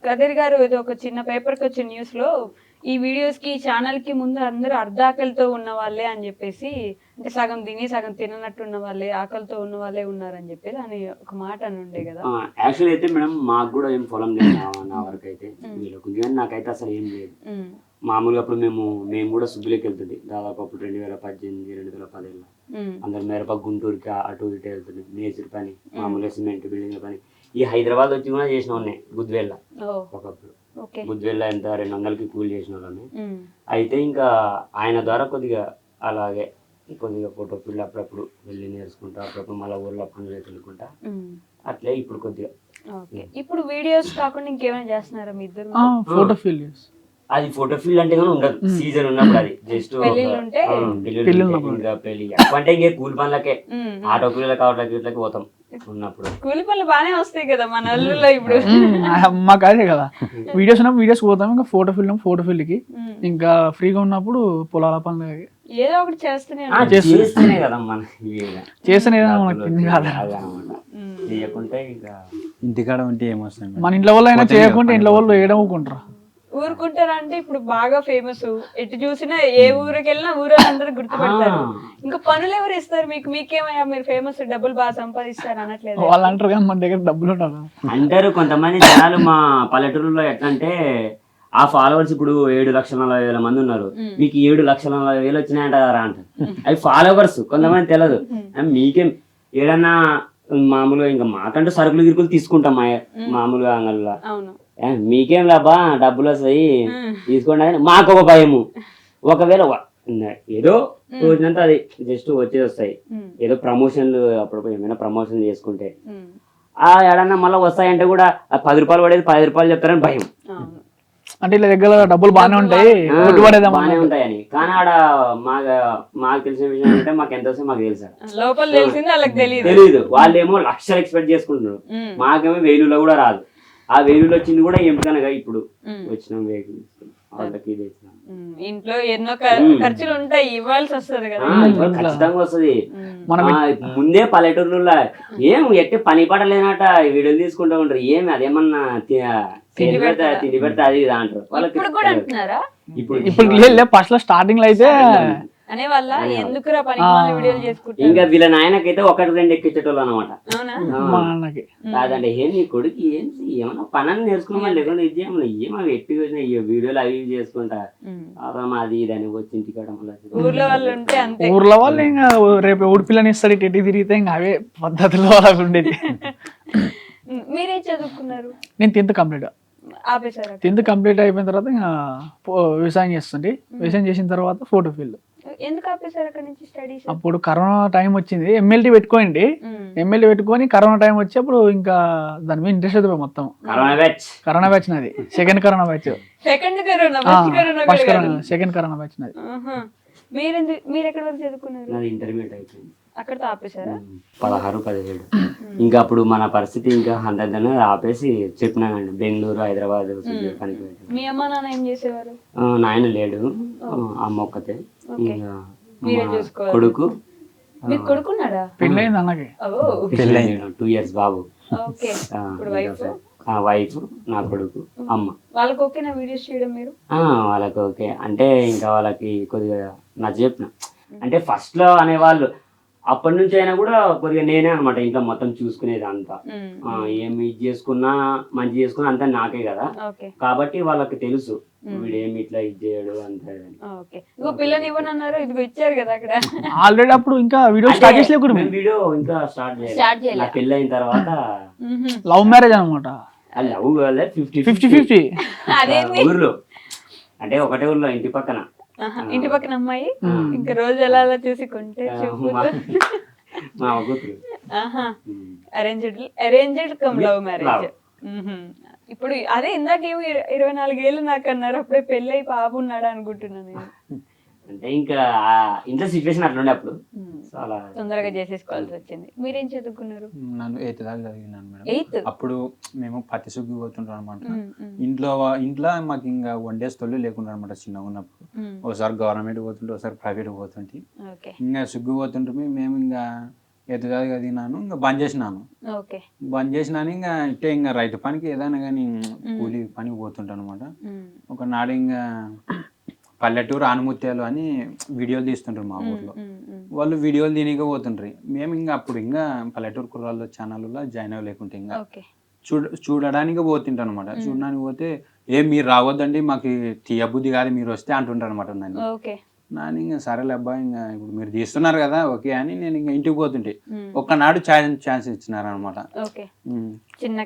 కదీర్ గారు ఇది ఒక చిన్న పేపర్ కి వచ్చిన న్యూస్ లో ఈ వీడియోస్ కి ఛానల్ కి ముందు అందరూ అర్ధాకలితో ఉన్న వాళ్ళే అని చెప్పేసి, అంటే సగం తిని సగం తిననట్టు ఉన్న వాళ్ళే, ఆకలితో ఉన్న వాళ్ళే ఉన్నారని చెప్పేసి అని ఒక మాట అని ఉండే కదా. యాక్చువల్లీ అయితే మేడం మాకు కూడా ఏం పొలం లేదు నా వరకు అయితే. వీళ్ళకి నాకైతే అసలు ఏం లేదు. మామూలుగా అప్పుడు మేము కూడా సుబ్బులోకి వెళ్తుంది దాదాపు అప్పుడు 2018 2010 అందరు మేరప గుంటూరుకి అటు ఇటు వెళ్తుంది. మేస్త్రి పని, మామూలుగా సిమెంట్ బిల్డింగ్ పని. ఈ హైదరాబాద్ వచ్చి కూడా చేసిన ఉన్నాయి గుద్వేళ్ళ. ఒకప్పుడు గుద్వేళ్ళ ఎంత 200కి కూలి చేసిన వాళ్ళని. అయితే ఇంకా ఆయన ద్వారా కొద్దిగా అలాగే కొద్దిగా ఫోటో ఫీల్డ్ అప్పుడప్పుడు వెళ్ళి నేర్చుకుంటా, అప్పుడప్పుడు మళ్ళీ ఊర్లో పనులు తెలుసుకుంటా అట్లే ఇప్పుడు కొద్దిగా. ఇప్పుడు వీడియోస్ కాకుండా ఇంకేమైనా చేస్తున్నారా మీ ఇద్దరు? Photo field. అది ఫోటో ఫీల్డ్ అంటే ఉండదు, సీజన్ ఉన్నప్పుడు అది జస్ట్ పెళ్లి ఎక్కువ అంటే ఇంకే కూలి పనులకే, ఆటో కూలీలకు ఆటోకి పోతాం ఉన్నప్పుడు. కూలి పనులు బాగానే వస్తాయి కదా మన ఊళ్ళో ఇప్పుడు. మాకు అదే కదా, వీడియోస్ ఉన్నప్పుడు వీడియోస్ పోతాం, ఇంకా ఫోటో ఫీల్డ్ కి, ఇంకా ఫ్రీగా ఉన్నప్పుడు పొలాల పనులు ఏదో ఒకటి చేస్తేనే కదా చేస్తేనే మనకి చేయకుంటే ఇంకా ఇంటికాడ ఉంటే ఏమొస్తుంది? మన ఇంట్లో వాళ్ళు అయినా చేయకుంటే ఇంట్లో వాళ్ళు ఏడవుకుంటారు. ఊరుకుంటారా? అంటే ఇప్పుడు బాగా ఫేమస్, ఎటు చూసినా ఏ ఊరికి వెళ్ళినా ఊరు అందరూ గుర్తుపడతారు. ఇంకా పనులు ఎవరు ఇస్తారు మీకు? మీకేమయ్యా మీరు ఫేమస్, డబ్బులు బాగా సంపాదిస్తారు అనట్లేదు? వాళ్ళు అంటారు కానీ మన దగ్గర డబ్బులు ఉంటారు అంటారు కొంతమంది జనాలు. మా పల్లెటూరులో ఎట్లా అంటే ఆ ఫాలోవర్స్ ఇప్పుడు 7,40,000 మంది ఉన్నారు, మీకు 7,40,000 వచ్చినాయంటారా అంటారు. అవి ఫాలోవర్స్, కొంతమంది తెలియదు. మీకేం ఏడన్నా మామూలుగా ఇంకా మాకంటూ సరుకులు గిరుకులు తీసుకుంటాం మామూలుగా అంగల్లో, మీకేం లాభా డబ్బులు వస్తాయి తీసుకోండి అని మాకు ఒక భయము. ఒకవేళ ఏదో రోజునంతా అది జస్ట్ వచ్చేది వస్తాయి, ఏదో ప్రమోషన్లు అప్పుడు ఏమైనా ప్రమోషన్ చేసుకుంటే ఆ ఏడన్నా మళ్ళీ వస్తాయంటే కూడా 10 రూపాయలు పడేది 10 రూపాయలు చెప్తారని భయం. అంటే ఇలా దగ్గర డబ్బులు బాగానే ఉంటాయి, బాగానే ఉంటాయని. కానీ ఆడ మాకు తెలిసిన విషయం అంటే మాకు ఎంత వస్తే మాకు తెలుసు, తెలీదు. వాళ్ళేమో లక్షలు ఎక్స్పెక్ట్ చేసుకుంటున్నారు, మాకేమో 1000లో కూడా రాదు. ఆ 1000 వచ్చింది కూడా ఎంపికనగా ఇప్పుడు వచ్చినాం వెహికల్ వాళ్ళకి ఇంట్లో ఎన్నో ఖర్చులు ఉంటాయి, ఇవ్వాల్సి వస్తుంది కదా. ఖచ్చితంగా వస్తుంది. ముందే పల్లెటూరులో ఏం ఎట్టి పని పడలేనట వీడియోలు తీసుకుంటూ ఉంటారు. ఏమి అదేమన్నా తిండి పెడితే అది ఇది అంటారు వాళ్ళకి. ఇప్పుడు ఫస్ట్ లో స్టార్టింగ్ లో అయితే అనే వాళ్ళ ఎందుకురా పని వీడియోలు చేసుకుంటా ఇంకా వీళ్ళ నాయనకైతే ఒకటి రెండు ఎక్కించేటోళ్ళు అనమాట. అవునా మా అన్నకి కాదంటే ఏం నీ కొడుకు ఏంటి ఏమన్నా పనని నేర్చుకున్నా లేకుండా ఇది ఏమన్నా ఏమో ఎట్టి వీడియోలు అవి ఇవి చేసుకుంటా అది ఇది అని వచ్చి ఇంటికాడ ఊర్లో వాళ్ళు ఉంటే అంతే. ఊర్లో వాళ్ళు ఇంకా రేపు ఊడి పిల్లని ఇస్తాడు ఎట్టి తిరిగితే ఇంకా అవే పద్ధతిలో వాళ్ళకి ఉండేది. మీరేం చదువుకున్నారు? నేను 10th కంప్లీట్ ఆపేశారు. 10th కంప్లీట్ అయిపోయిన తర్వాత ఇంకా వ్యవసాయం చేస్తుండే. వ్యవసాయం చేసిన తర్వాత ఫోటో ఫీల్డ్. ఎందుకు ఆపేశారు అక్కడ నుంచి స్టడీస్? అప్పుడు కరోనా టైం వచ్చింది. MLT పెట్టుకోండి. MLT పెట్టుకొని కరోనా టైం వచ్చి అప్పుడు ఇంకా దాని మీద ఇంట్రెస్ట్ అవుతుంది మొత్తం. కరోనా బ్యాచ్ నాది. Second corona batch. Second corona second corona batch నాది. మీరు ఎక్కడ వరకు చదువుకున్నారు? ఇంటర్మీడియట్ అయిపోయింది. అక్కడతో ఆపేశారా? 16, 17. ఇంకా అప్పుడు మన పరిస్థితి ఇంకా అందరిదనే ఆపేసి చెప్పినానండి బెంగళూరు, హైదరాబాద్ పనికి. మీ అమ్మ నాన్న ఏం చేసేవారు? నాయన లేడు, అమ్మ ఒక్కతే. ఇంకా మీరే చూసుకోవాలి. కొడుకు. మీకు కొడుకున్నాడా? పెళ్ళైంది అన్నకి. 2 years బాబు. ఓకే. ఇప్పుడు వైఫ్, నా కొడుకు, అమ్మ. వాళ్ళకి ఓకే నా వీడియోస్ చేయడం? మీరు వాళ్ళకి ఓకే అంటే ఇంకా వాళ్ళకి కొద్దిగా నచ్చ చెప్పిన. అంటే ఫస్ట్ లో అనేవాళ్ళు, అప్పటి నుంచి అయినా కూడా కొద్దిగా నేనే అనమాట ఇంట్లో మొత్తం చూసుకునేది అంతా. ఏమి ఇది చేసుకున్నా మంచి చేసుకున్నా అంతా నాకే కదా, కాబట్టి వాళ్ళకి తెలుసు వీడు ఏమి ఇట్లా ఇది చేయడు అంతే. పిల్లని ఇవ్వనన్నారు, ఇదిగో ఇచ్చారు కదా అక్కడ. ఆల్రెడీ అప్పుడు ఇంకా వీడియో స్టార్ట్ చేసలేకుండా వీడియో ఇంకా స్టార్ట్ చేయాలి. నా పెళ్ళి అయిన తర్వాత లవ్ మ్యారేజ్ అనమాట. లవ్ 50-50 ఊర్లో, అంటే ఒకటే ఊర్లో ఇంటి పక్కన. ఇంటి పక్కన అమ్మాయి ఇంకా రోజు ఎలా అలా చూసి కొంటే మా కూతురు. Arranged come love marriage. ఇప్పుడు అదే ఇందాక 24 ఏళ్ళు నాకు అన్నారు, అప్పుడే పెళ్ళి అయి పాప ఉన్నాడు అనుకుంటున్నాను నేను. అంటే ఇంకా ఇంట్లో సిచ్యువేషన్ అట్లుండే అప్పుడు తొందరగా చేసేసుకోవాల్సి వచ్చింది. మీరేం చదువుకున్నారు? నన్ను 8th దాకా చదివినాను మేడం. అప్పుడు మేము పత్తి సుగ్గు పోతుంటాం అనమాట. ఇంట్లో మాకు ఇంకా వండేసి తొలి లేకుండా అనమాట చిన్నగా ఉన్నప్పుడు. ఒకసారి గవర్నమెంట్ పోతుంటే, ఒకసారి ప్రైవేట్ పోతుంటే. ఇంకా సుగ్గు పోతుంటే మేము ఇంకా 8th దాకా చదివినాను. ఇంకా బంద్ చేసినాను. ఇంకా ఇట్టే ఇంకా రైతు పనికి ఏదైనా కానీ కూలి పనికి పోతుంటాను అనమాట. ఒకనాడు ఇంకా పల్లెటూరు ఆనుముత్యాలు అని వీడియోలు తీస్తుంటారు మా ఊర్లో. వాళ్ళు వీడియోలు తినక పోతుంటారు. మేము ఇంకా అప్పుడు ఇంకా పల్లెటూరు కుర్రాళ్ళు ఛానల్లో జాయిన్ అవ్వలేకుంటే ఇంకా చూడడానికి పోతుంటాను అనమాట. చూడడానికి పోతే ఏం మీరు రావద్దండి, మాకు తీయబుద్ధి కాదు, మీరు వస్తే అంటుంటారు అనమాట నన్ను. నాని ఇంకా సరేలే అబ్బా, ఇంకా ఇప్పుడు మీరు తీస్తున్నారు కదా ఓకే అని నేను ఇంకా ఇంటికి పోతుంటే ఒక్కనాడు ఛాన్స్ ఇచ్చినారు అనమాట. చిన్న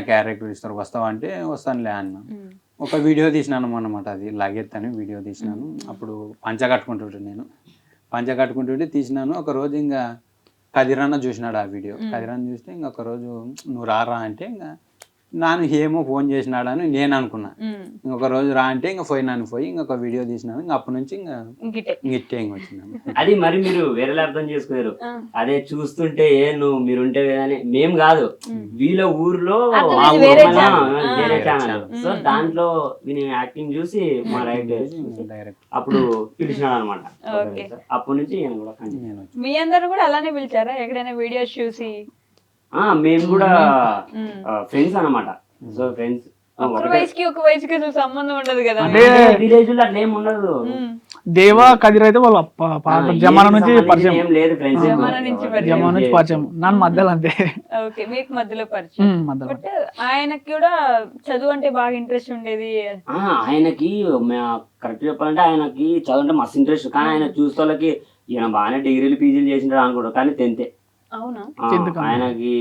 క్యారెక్టర్ ఇస్తారు, వస్తావా అంటే వస్తానులే అన్న. ఒక వీడియో తీసినాను అనమాట, అది లాగెత్తని వీడియో తీసినాను. అప్పుడు పంచ కట్టుకుంటుంటే తీసినాను. ఒక రోజు ఇంకా కదిరన్న చూసినాడు ఆ వీడియో. కదిరన్న చూస్తే ఇంకొక రోజు నువ్వు రారా అంటే ఇంకా నాను ఏమో ఫోన్ చేసినాడని నేను అనుకున్నా. ఇంకొక రోజు రా అంటే ఇంకా పోయి ఇంకొక వీడియో తీసినాను. ఇంకా అప్పటి నుంచి ఇంకా గిట్టే ఇంక వచ్చినాను. అది మరి మీరు వేరేలా అర్థం చేసుకున్నారు. అదే చూస్తుంటే మీరుంటే మేము కాదు, వీళ్ళ ఊర్లో వేరే ఛానల్. సో దాంట్లో యాక్టింగ్ చూసి మా డైరెక్ట్ అప్పుడు పిలిచినాడు అనమాట. అప్పటి నుంచి మీ అందరూ కూడా అలానే పిలిచారా ఎక్కడైనా వీడియోస్ చూసి? మేము కూడా ఫ్రెండ్స్ అన్నమాట. సో ఫ్రెండ్స్ ఒక వయసుకి సంబంధం ఉండదు కదా, విలేజ్ లో అట్లా ఏం ఉండదు. దేవా కదిర్ అయితే వాళ్ళు జమానా నుంచి పరిచయం లేదు, జమానా నుంచి పరిచయం. నన్ను మధ్యలో అంతే. ఓకే, మీకు మధ్యలో పరిచయం. బట్ ఆయనకి కూడా చదువు అంటే బాగా ఇంట్రెస్ట్ ఉండేది. ఆయనకి కరెక్ట్ చెప్పాలంటే ఆయనకి చదువు అంటే మస్తు ఇంట్రెస్ట్. కానీ ఆయన చూస్తే వాళ్ళకి ఈయన బాగానే డిగ్రీలు పీజీలు చేసింటాడు అనుకుంటారు, కానీ 10th. అవునా? ఆయనకి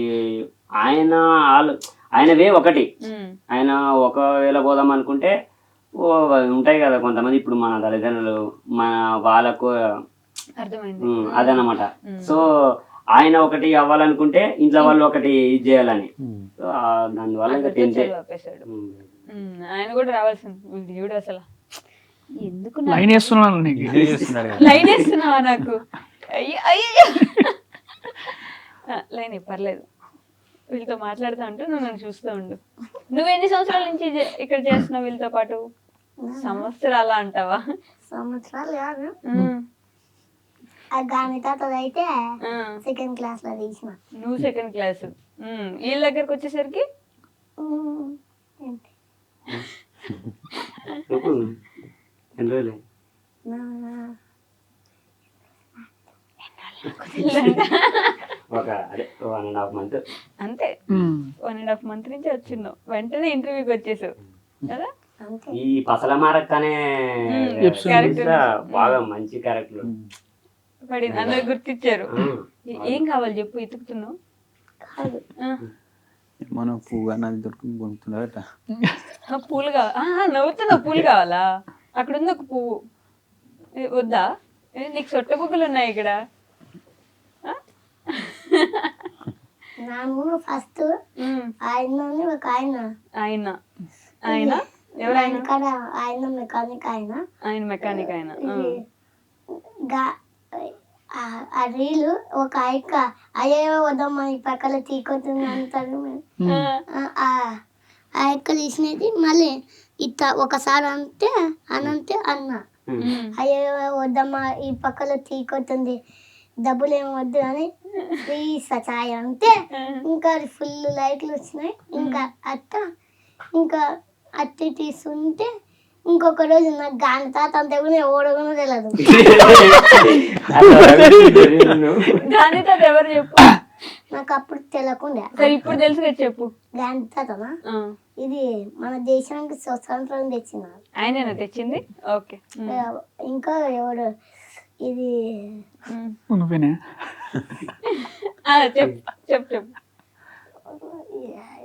ఆయనవే ఒకటి. ఆయన ఒకవేళ పోదాం అనుకుంటే ఉంటాయి కదా కొంతమంది, ఇప్పుడు మన తల్లిదండ్రులు మన వాళ్ళకు అదనమాట. సో ఆయన ఒకటి అవ్వాలనుకుంటే ఇంట్లో వాళ్ళు ఒకటి ఇది చేయాలని, దానివల్ల ఆయన కూడా రావాల్సింది. అసలు ఎందుకు లైన్ వేస్తున్నావా నాకు? అయ్యో లైన్ పర్లేదు, వీళ్ళతో మాట్లాడుతూ ఉంటూ నువ్వు నన్ను చూస్తూ ఉండు. నువ్వు ఎన్ని సంవత్సరాల నుంచి ఇక్కడ చేస్తున్నావు వీళ్ళతో పాటు? సంవత్సరాలు అంటావా? సంవత్సరాలు కాదు, గాని తాత అయితే 2nd క్లాస్ లో తీసిన. నువ్వు 2nd క్లాస్, వీళ్ళ దగ్గరకు వచ్చేసరికి 1.5 month. అంతే 1.5 month నుంచి వచ్చిన్నావు, వెంటనే ఇంటర్వ్యూకి వచ్చేసావు కదా. ఈ పసలమారక్ అనే క్యారెక్టర్ బాగా మంచి క్యారెక్టర్ పడింది, అందరు గుర్తించారు. ఏం కావాలి చెప్పు, ఎతుకుతున్నావు. మనం పువ్వు అన్నది దొరికి కొనుక్కున్నారట. పూలు కావాలి, నవ్వుతున్నావు. పూలు కావాలా? అక్కడ ఉంది ఒక పువ్వు, వద్దా? నీకు సొట్ట బుగ్గలు ఉన్నాయి ఇక్కడ. నాకు ఫస్ట్ ఆయన ఒక ఆయన ఆయన ఎవరైనా ఆయన మెకానిక్ ఆయన మెకానిక్ ఆయన ఆ రీలు ఒక అయ్యో వద్దమ్మా ఈ పక్కన తీకొస్తుంది అంటారు. ఆ యొక్క తీసినది మళ్ళీ ఇట్లా ఒకసారి అంటే అనంటే అన్న అయ్యో వద్దమ్మా ఈ పక్కన తీకొస్తుంది డబ్బులు ఏమి వద్దు అని ప్లీజ్ ఛాయ్ అంటే ఇంకా ఫుల్ లైట్లు వచ్చినాయి. ఇంకా ఇంకా అట్టి తీసుకుంటే ఇంకొక రోజు నాకు గాని తాత అంతే కూడా ఓడకుండా తెలియదు. గాని తాత ఎవరు చెప్పు? నాకు అప్పుడు తెలియకుండా. సరే ఇప్పుడు తెలుసు కదా చెప్పు. గాని తాతనా ఇది మన దేశానికి స్వతంత్రం తెచ్చినారు. ఆయనేనా తెచ్చింది? ఓకే. ఇంకా ఎవరు ఇది చెప్పు చెప్పు చెప్పు.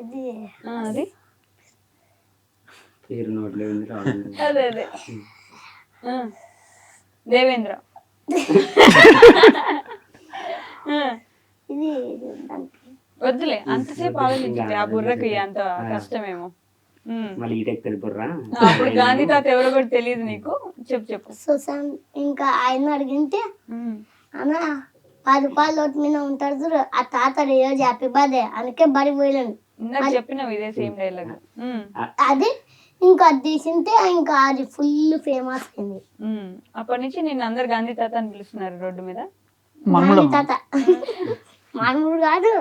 ఇది అది పేరు నోట్లో ఉంది రావడం. అదే అదే దేవేంద్ర. ఇది వద్దులే, అంతసేపు ఆలోచించింది ఆ బుర్రకు అంత కష్టమేమో. మళ్ళీ ఈటెక్ తెలుపుర్రా. అప్పుడు గాంధీ తాత ఎవరో కూడా తెలియదు నీకు. చెప్పు చెప్పు. ఇంకా ఆయన అడిగింటే అన్న 10 రూపాయలు నోట్ మీద ఉంటారు చూడు, ఆ తాత రోజు హ్యాపీ బర్త్డే అందుకే బడి పోయలేను. ఇందాక చెప్పినావు ఇదే సేమ్ డైలాగ్. అది ఇంకా అది తీసింటే ఇంకా అది ఫుల్ ఫేమస్ అయింది. అప్పటి నుంచి నేను అందరు గాంధీ తాత అని పిలుస్తున్నారు రోడ్డు మీద. గాంధీ తాత మనముడు కాదు,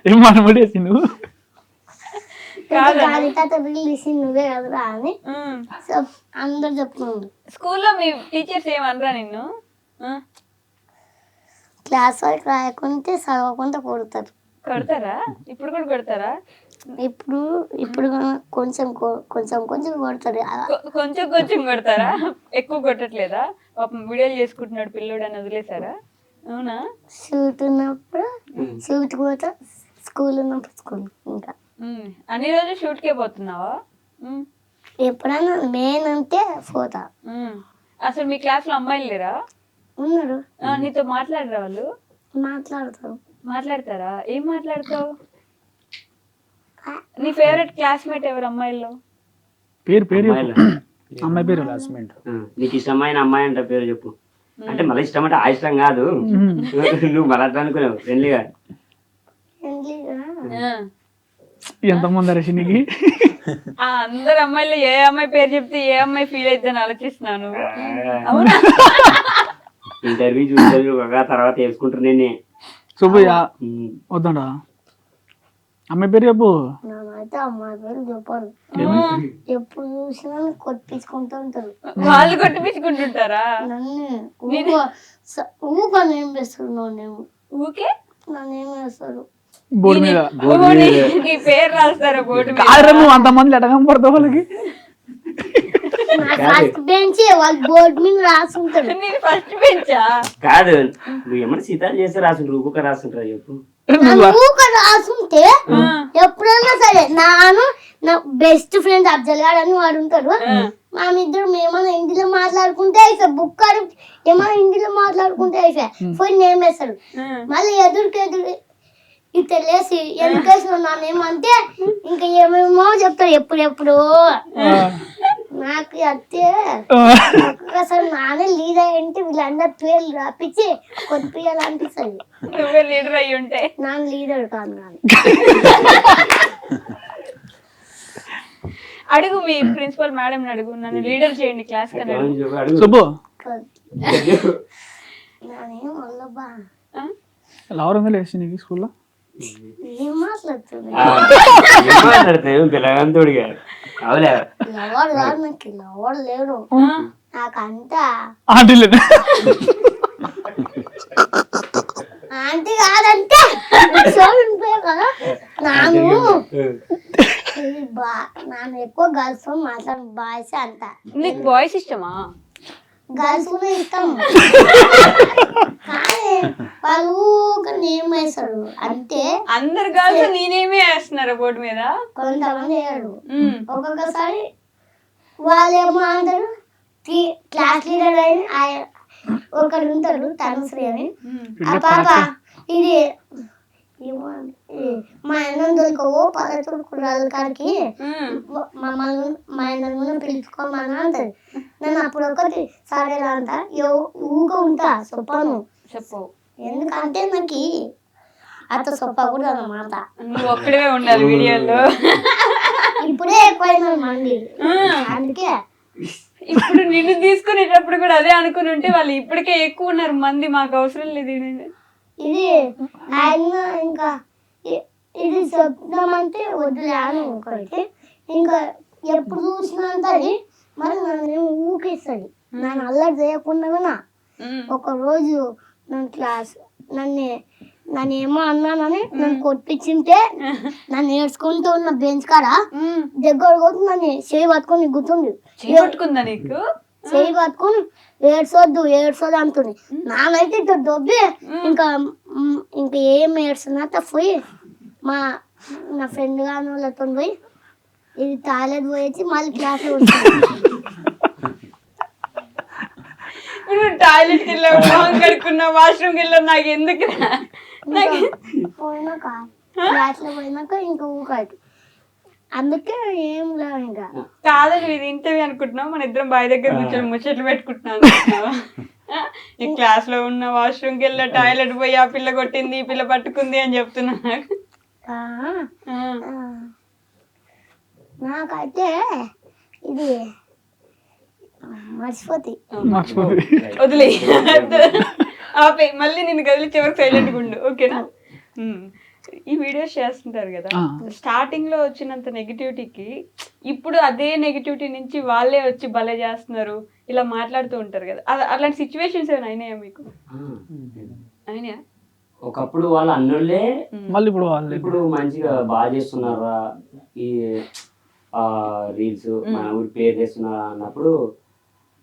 ఏం మనముడు నువ్వు గాంధీ తాత రిలీజ్ నువ్వే కదరా అని అందరు చెప్తున్నాడు. స్కూల్లో మీ టీచర్స్ ఏమనరా నిన్ను? క్లాస్ వర్క్ రాయకుంటే చదవకుండా కొడతారు. కొడతారా? ఇప్పుడు కూడా కొడతారా? ఇప్పుడు కొంచెం కొంచెం కొంచెం కొడతారు. కొంచెం కొంచెం కొడతారా? ఎక్కువ కొట్టట్లేదా? పాపం వీడియోలు చేసుకుంటున్నాడు పిల్లోడు అని వదిలేసారా? అవునా? షూట్ ఉన్నప్పుడు షూట్ పోతా, స్కూల్ ఉన్నప్పుడు స్కూల్. ఇంకా అన్ని రోజులు షూట్కే పోతున్నావా? ఎప్పుడైనా మెయిన్ అంటే పోతా. అసలు మీ క్లాస్ లో అమ్మాయిలు లేరా? ఉన్నారు. నీతో మాట్లాడరా వాళ్ళు? మాట్లాడతారు. మాట్లాడతారా? ఏం మాట్లాడతావు? నీ ఫేవరెట్ క్లాస్మేట్ ఎవరు అమ్మాయిల్లో? పేరు అమ్మాయి పేరు క్లాస్మేట్. నీకు ఇష్టమైన అమ్మాయి అంటే పేరు చెప్పు. అంటే మళ్ళీ ఇష్టం అంటే ఆ ఇష్టం కాదు, నువ్వు మళ్ళీ అట్లా అనుకున్నావు ఫ్రెండ్లీగా. ఎంతమంది రషినికి అందరు అమ్మాయిలు ఏ అమ్మాయి పేరు చెప్తే ఏ అమ్మాయి ఫీల్ అయిద్దని ఆలోచిస్తున్నాను. అవునా? ఇంటర్వ్యూ చూసారు తర్వాత వేసుకుంటారు నేనే. సుబ్బయ్య వద్దా అమ్మాయి పేరు చెప్పు. నాకైతే అమ్మాయి పేరు చెప్పారు. ఎప్పుడు చూసినా కొట్టించుకుంటూ ఉంటారు. వాళ్ళు కొట్టిపించుకుంటుంటారా? నన్ను ఊగా ఏం చేస్తున్నావు నేను? ఊకే నన్ను ఏం చేస్తారు? బోర్డు మీద నీ పేరు రాస్తారా బోర్డు మీద? నువ్వు అంతమంది ఎటకం పడతావు వాళ్ళకి. ఫస్ట్ బెంచ్ వాళ్ళు బోర్డు మీద రాసుకుంటారు. నేను ఫస్ట్ బెంచా? కాదు, నువ్వు ఏమన్నా సీతాలు చేస్తే రాసుకుంటారు, ఊక రాసుకుంటారా చెప్పు. ఊక రాసుంటే ఎప్పుడైనా సరే నా బెస్ట్ ఫ్రెండ్ అఫ్జల్ గారు అని వాడు ఉంటాడు. మేమిద్దరం ఏమైనా హిందీలో మాట్లాడుకుంటే అయిపోయి, బుక్ ఏమైనా హిందీలో మాట్లాడుకుంటే అయిపోయి పోయి నేమ్ వేస్తాడు. మళ్ళీ ఎదురు ఇట్లా లేసి ఎందుకేసిన నానేమంటే ఇంకా ఏమేమో చెప్తారు ఎప్పుడెప్పుడు. నాకు అత్తే అసలు నానే లీడర్ అంటే వీళ్ళందరూ 12 రాపించి కొట్టియాలనిపిస్తుంది. నువ్వే లీడర్ అయ్యి ఉంటే. నా లీడర్ కాదు. అడుగు మీ ప్రిన్సిపల్ మేడం అడుగు, నన్ను లీడర్ చేయండి క్లాస్ కన్నా. సుబ్బు నానేం వల్లబ్బా లవర్ లేచి నీకు స్కూల్లో ఏం మాట్లాడుతుంది? పిల్లగాంతోడిగా అవులే లవర్ కాదు, నాకు లవర్ లేడు. నాకంతా ఆంటీ కాదంటే ఉండిపోయావు కదా నాను నాన్న ఎక్కువ గర్ల్స్ తో మాట్లాడు బాయ్స్ అంత నీకు బాయ్స్ ఇష్టమా? గర్ల్స్ కూడా ఇష్టం కానీ వాళ్ళు నేమ్ వేస్తాడు అంతే. అందరు గర్ల్స్ నేనేమే వేస్తున్నారు బోర్డు మీద, కొంతమంది వేయడు. ఒక్కొక్కసారి వాళ్ళు ఏమో అంటారు క్లాస్ లీడర్ అని ఒకరు ఉంటారు తనుశ్రీ అని, ఆ పాప ఇది మా అన్న దొరకవు పల్లెటూరు కుర్రాళ్ళ కాడికి మమ్మల్ని మా అన్న పిలుచుకోమని అంటది. నేను అప్పుడు ఒకటి సరే అంట ఊగా ఉంటా చెప్పను చెప్పు, ఎందుకంటే నాకు అత చెప్పకూడదు అన్నమాట. నువ్వు ఒక్కడే ఉండాలి వీడియోలో. ఇప్పుడే ఎక్కువైనా మంది అందుకే. ఇప్పుడు నిన్ను తీసుకునేటప్పుడు కూడా అదే అనుకుని ఉంటే వాళ్ళు ఇప్పటికే ఎక్కువ ఉన్నారు మంది, మాకు అవసరం లేదు. ఇది ఆయన ఇంకా ఇది చెప్దామంటే వద్దులేను ఇంకోటి ఇంకా ఎప్పుడు చూసినంత అది మరి నన్ను ఊకిస్తుంది. నన్ను అల్లరి చేయకుండా ఒక రోజు నన్ను క్లాస్ నన్ను ఏమో అన్నానని నన్ను కొట్టించింటే నన్ను నేర్చుకుంటూ ఉన్న బెంచ్ కాడ దగ్గర కొట్టి నన్ను చేయి పట్టుకొని గుర్తుంది. పట్టుకుందా నీకు? చేయి పట్టుకొని ఏడ్చొద్దు అంటుంది. నానైతే ఇట్లా దొబ్బి ఇంకా ఏం ఏడ్చినంత పోయి నా ఫ్రెండ్ గాని వాళ్ళతో పోయి ఇది టాయిలెట్ పోయేసి మళ్ళీ క్లాస్లో టాయిలెట్కి వెళ్ళావు, మొహం కడుక్కున్నావు, వాష్రూమ్కి వెళ్ళావు, నాకు ఎందుకు పోయినాక క్లాస్లో పోయినాక ఇంకా ఊకాడు. అందుకే ఏం లేవు ఇంకా. కాదు నువ్వు ఇది ఇంటర్వ్యూ అనుకుంటున్నావు, మన ఇద్దరం బాయ్ దగ్గర కూర్చొని ముచ్చట్లు పెట్టుకుంటున్నాను అనుకుంటున్నావా? ఈ క్లాస్ లో ఉన్న వాష్రూమ్కి వెళ్ళా, టాయిలెట్ పోయి ఆ పిల్ల కొట్టింది, ఈ పిల్ల పట్టుకుంది అని చెప్తున్నా. నాకైతే ఇది మర్చిపోతాయి. వదిలే ఆపే, మళ్ళీ నేను కదిలించే వరకు సైలెంట్గా ఉండు, ఓకేనా? ఈ వీడియోస్ చేస్తుంటారు కదా, స్టార్టింగ్ లో వచ్చినంత నెగిటివిటీకి ఇప్పుడు అదే నెగిటివిటీ నుంచి వాళ్ళే వచ్చి భలే చేస్తున్నారు ఇలా మాట్లాడుతూ ఉంటారు కదా, అలాంటి సిచ్యువేషన్స్ ఏమైనా అయినాయా మీకు? అయినాయా? ఒకప్పుడు వాళ్ళు అన్నోళ్ళే మళ్ళీ ఇప్పుడు మంచిగా బాగా చేస్తున్నారా ఈ రీల్స్, మన ఊరి పేరు చేస్తున్నారా అన్నప్పుడు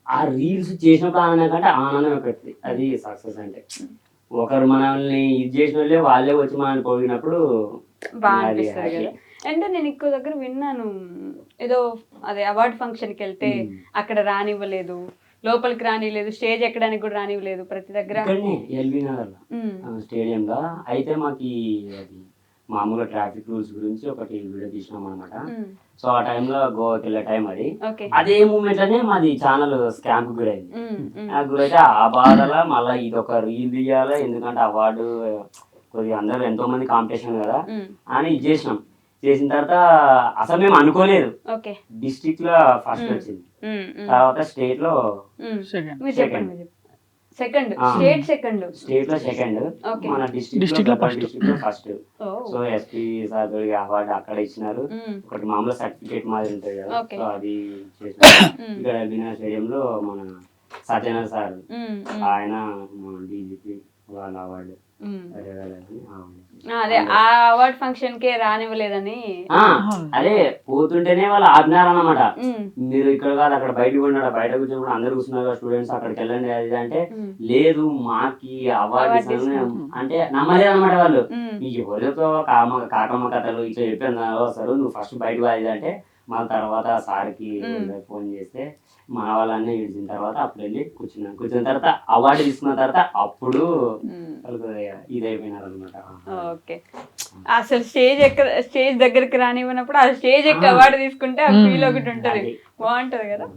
ఆ రీల్స్ చేసినప్పుడు ఆనందం కంటే ఆనందం ఒకటి, అది సక్సెస్ అంటే. ఒకరు మనల్ని ఇది చేసిన వాళ్ళే వచ్చి మనల్ని పొగిడినప్పుడు బాగా అనిపిస్తుంది కదా. అంటే నేను ఇంకో దగ్గర విన్నాను, ఏదో అదే అవార్డ్ ఫంక్షన్కి వెళ్తే అక్కడ రానివ్వలేదు, లోపలికి రానివ్వలేదు, స్టేజ్ ఎక్కడానికి కూడా రానివ్వలేదు ప్రతి దగ్గర. ఎల్బీ నగర్ స్టేడియంలో అయితే మాకు అది మామూలుగా ట్రాఫిక్ రూల్స్ గురించి ఒకటి వీడియో తీసినాం అనమాట. సో ఆ టైంలో గోవాకి వెళ్ళే టైం అది. అదే మూమెంట్ లోనే మాది ఛానల్ స్కామ్ కు గురైంది. గురైతే ఆ బాధలో మళ్ళీ ఇది ఒక రీల్ తీయాలి, ఎందుకంటే అవార్డు కొద్దిగా అందరూ ఎంతో మంది కాంపిటీషన్ కదా అని ఇది చేసినాం. చేసిన తర్వాత అసలు మేము అనుకోలేదు డిస్ట్రిక్ట్ లో ఫస్ట్ వచ్చింది, తర్వాత స్టేట్ లో సెకండ్, స్టేట్ లో సెకండ్, మన డిస్ట్రిక్ట్ లో first. So SP sir award అక్కడ ఇచ్చినారు. ఒకటి మామూలు సర్టిఫికేట్ మాదిరి ఉంటుంది కదా, సో అది చేసినారు. ఇక్కడ ఎల్బీ స్టేడియం లో మన సత్యనారాయణ సార్ ఆయన డీజీపీ వాళ్ళ అవార్డు అదే ఆ అవార్డ్ ఫంక్షన్ కే రానివ్వలేదని. అదే పోతుంటేనే వాళ్ళు ఆజ్ఞారు అన్నమాట, మీరు ఇక్కడ కాదు అక్కడ బయటకు ఉన్నాడు, బయట కూర్చొని అందరు కూర్చున్నారు స్టూడెంట్స్ అక్కడికి వెళ్ళండి అది అంటే, లేదు మాకి అవార్డు అంటే నమ్మలేదు అనమాట వాళ్ళు. నీకు ఎవరితో కాకమ్మ కథలు ఇట్లా చెప్పాను వస్తారు, నువ్వు ఫస్ట్ బయటకు అది అంటే మళ్ళీ తర్వాత సార్కి ఫోన్ చేస్తే మన వాళ్ళన్నీ విడిచిన తర్వాత అప్పుడు వెళ్ళి కూర్చున్న తర్వాత అవార్డు తీసుకున్న తర్వాత అప్పుడు ఇది అయిపోయినారు అనమాట. ఓకే, అసలు స్టేజ్ దగ్గరికి రానివ్వనప్పుడు ఆ స్టేజ్ ఎక్కి అవార్డు తీసుకుంటే ఆ ఫీల్ ఒకటి ఉంటది, బాగుంటది కదా.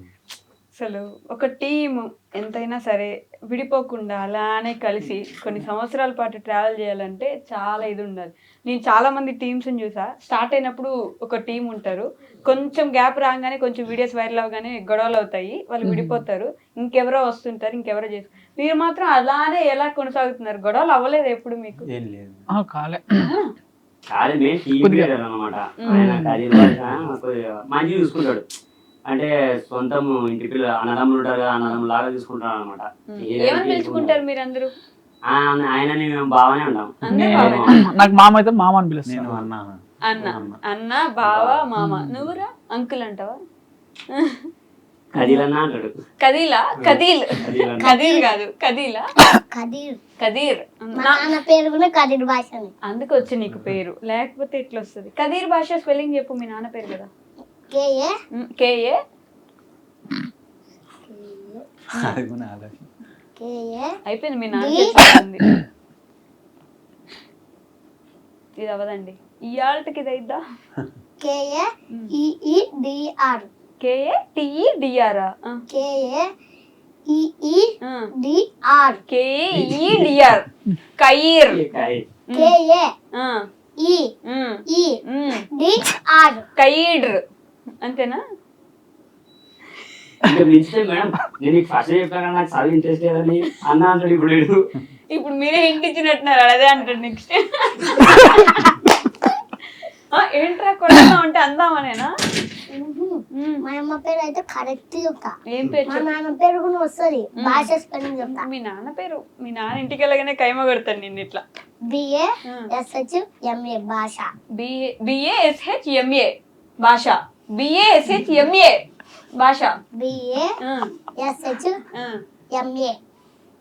అసలు ఒక టీమ్ ఎంతైనా సరే విడిపోకుండా అలానే కలిసి కొన్ని సంవత్సరాల పాటు ట్రావెల్ చేయాలంటే చాలా ఇది ఉండాలి. నేను చాలా మంది టీమ్స్ని చూసా, స్టార్ట్ అయినప్పుడు ఒక టీం ఉంటారు, కొంచెం గ్యాప్ రాగానే కొంచెం వీడియోస్ వైరల్ అవగానే గొడవలు అవుతాయి, వాళ్ళు విడిపోతారు, ఇంకెవరో వస్తుంటారు, ఇంకెవరో చేస్తారు. మీరు మాత్రం అలానే ఎలా కొనసాగుతున్నారు? గొడవలు అవ్వలేదు ఎప్పుడు మీకు? మంచిగా చూసుకుంటాడు, అంటే సొంతం ఇంటి పిల్ల అన్నదమ్ములు ఉంటారు కదా, అన్నదమ్ములు లాగా చూసుకుంటారు అనమాట. ఏమని పిలుచుకుంటారు మీరందరూ? ఆయనని మేము బాగానే ఉంటాం. నాకు మామ అయితే మామ అని పిలుస్తాను. నేను అన్న అన్న అన్న బావ మామ. నువ్వురా అంకుల్ అంటావా? కదిలన్నా అంటాడు. కదీలా? కదీల్ కదీర్ కాదు కదీలా కదీర్. కదీర్. మా నాన్న పేరు కూడా కదీర్ భాషని. అందుకు వచ్చి నీకు పేరు, లేకపోతే ఎట్లా వస్తుంది? కదీర్ భాష స్పెల్లింగ్ చెప్పు. మీ నాన్న పేరు కదా. కేఏ కేఏ అది కూడా ఆలోచన. కేఏ అయిపోయింది. మీ నాన్న చెప్తుంది ఇది అవ్వదండి. ఇయాల్టికి ఇది అయిద్దా? కేఏ ఈఈడిఆర్. కేఏ టిఈడిఆర్. కేఏ ఈఈడిఆర్. కేఈడిఆర్. కయీర్. కేఏ ఈఈడిఆర్. కయీడ్ర్. అంతేనా? ఇంకా మించితే మేడం నేను నీకు ఫస్ట్ చెప్పాను నాకు చదువు ఇంట్రెస్ట్ లేదని అన్న అంటాడు. ఇప్పుడు మీరే హింట్ ఇచ్చినట్టున్నారు. అదే అంటాడు నెక్స్ట్. ఏంట్రా కొడతా ఉంటే అందామనేనా? మా అమ్మ పేరు అయితే కరెక్ట్ చెప్తా. ఏం పేరు? మా నాన్న పేరు కూడా వస్తుంది. భాష స్పెల్లింగ్ చెప్తా. మీ నాన్న పేరు? మీ నాన్న ఇంటికి వెళ్ళగానే కైమ కొడతాను నిన్ను ఇట్లా. BASHMA భాష. BASHMA భాష. BASHMA భాష. BASHMA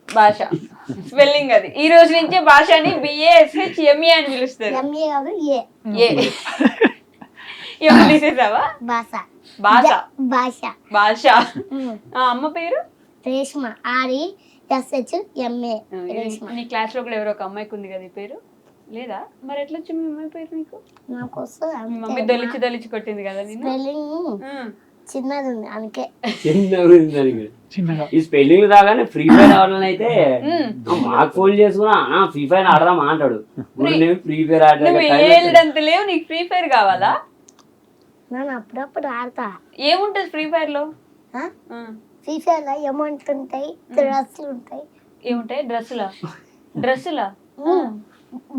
భాష స్పెల్లింగ్ అది. ఈ రోజు నుంచి భాషని BASHMA అని పిలుస్తారు. MA కాదు ఏ. ఏమో తీసేసావా? భాష. భాష. భాష. భాష. అమ్మ పేరు? రేష్మ. RESHMA. రేష్మ. నీ క్లాస్ లో కూడా ఎవరో ఒక అమ్మాయికి ఉంది కదా ఈ పేరు? లేదా? మరి ఎట్లా వచ్చింది మీ అమ్మాయి పేరు నీకు? నాకు వస్తుంది. మీ మమ్మీ దొలిచి కొట్టింది కదా నేను. స్పెల్లింగ్ చిన్నది ఉంది అందుకే. చిన్నగా ఈ స్పెల్లింగ్ రాగానే ఫ్రీ ఫైర్ ఆడాలని అయితే మాకు ఫోన్ చేసుకున్నా ఫ్రీ ఫైర్ ఆడదామా అంటాడు. ఫ్రీ ఫైర్ ఆడలేదంత లేవు. నీకు ఫ్రీ ఫైర్ కావాలా? నేను అప్పుడప్పుడు ఆడతా. ఏముంటది ఫ్రీ ఫైర్ లో? ఫ్రీ ఫైర్ లో అమౌంట్ ఉంటాయి, డ్రెస్సులు ఉంటాయి. ఏముంటాయి? డ్రెస్సులా?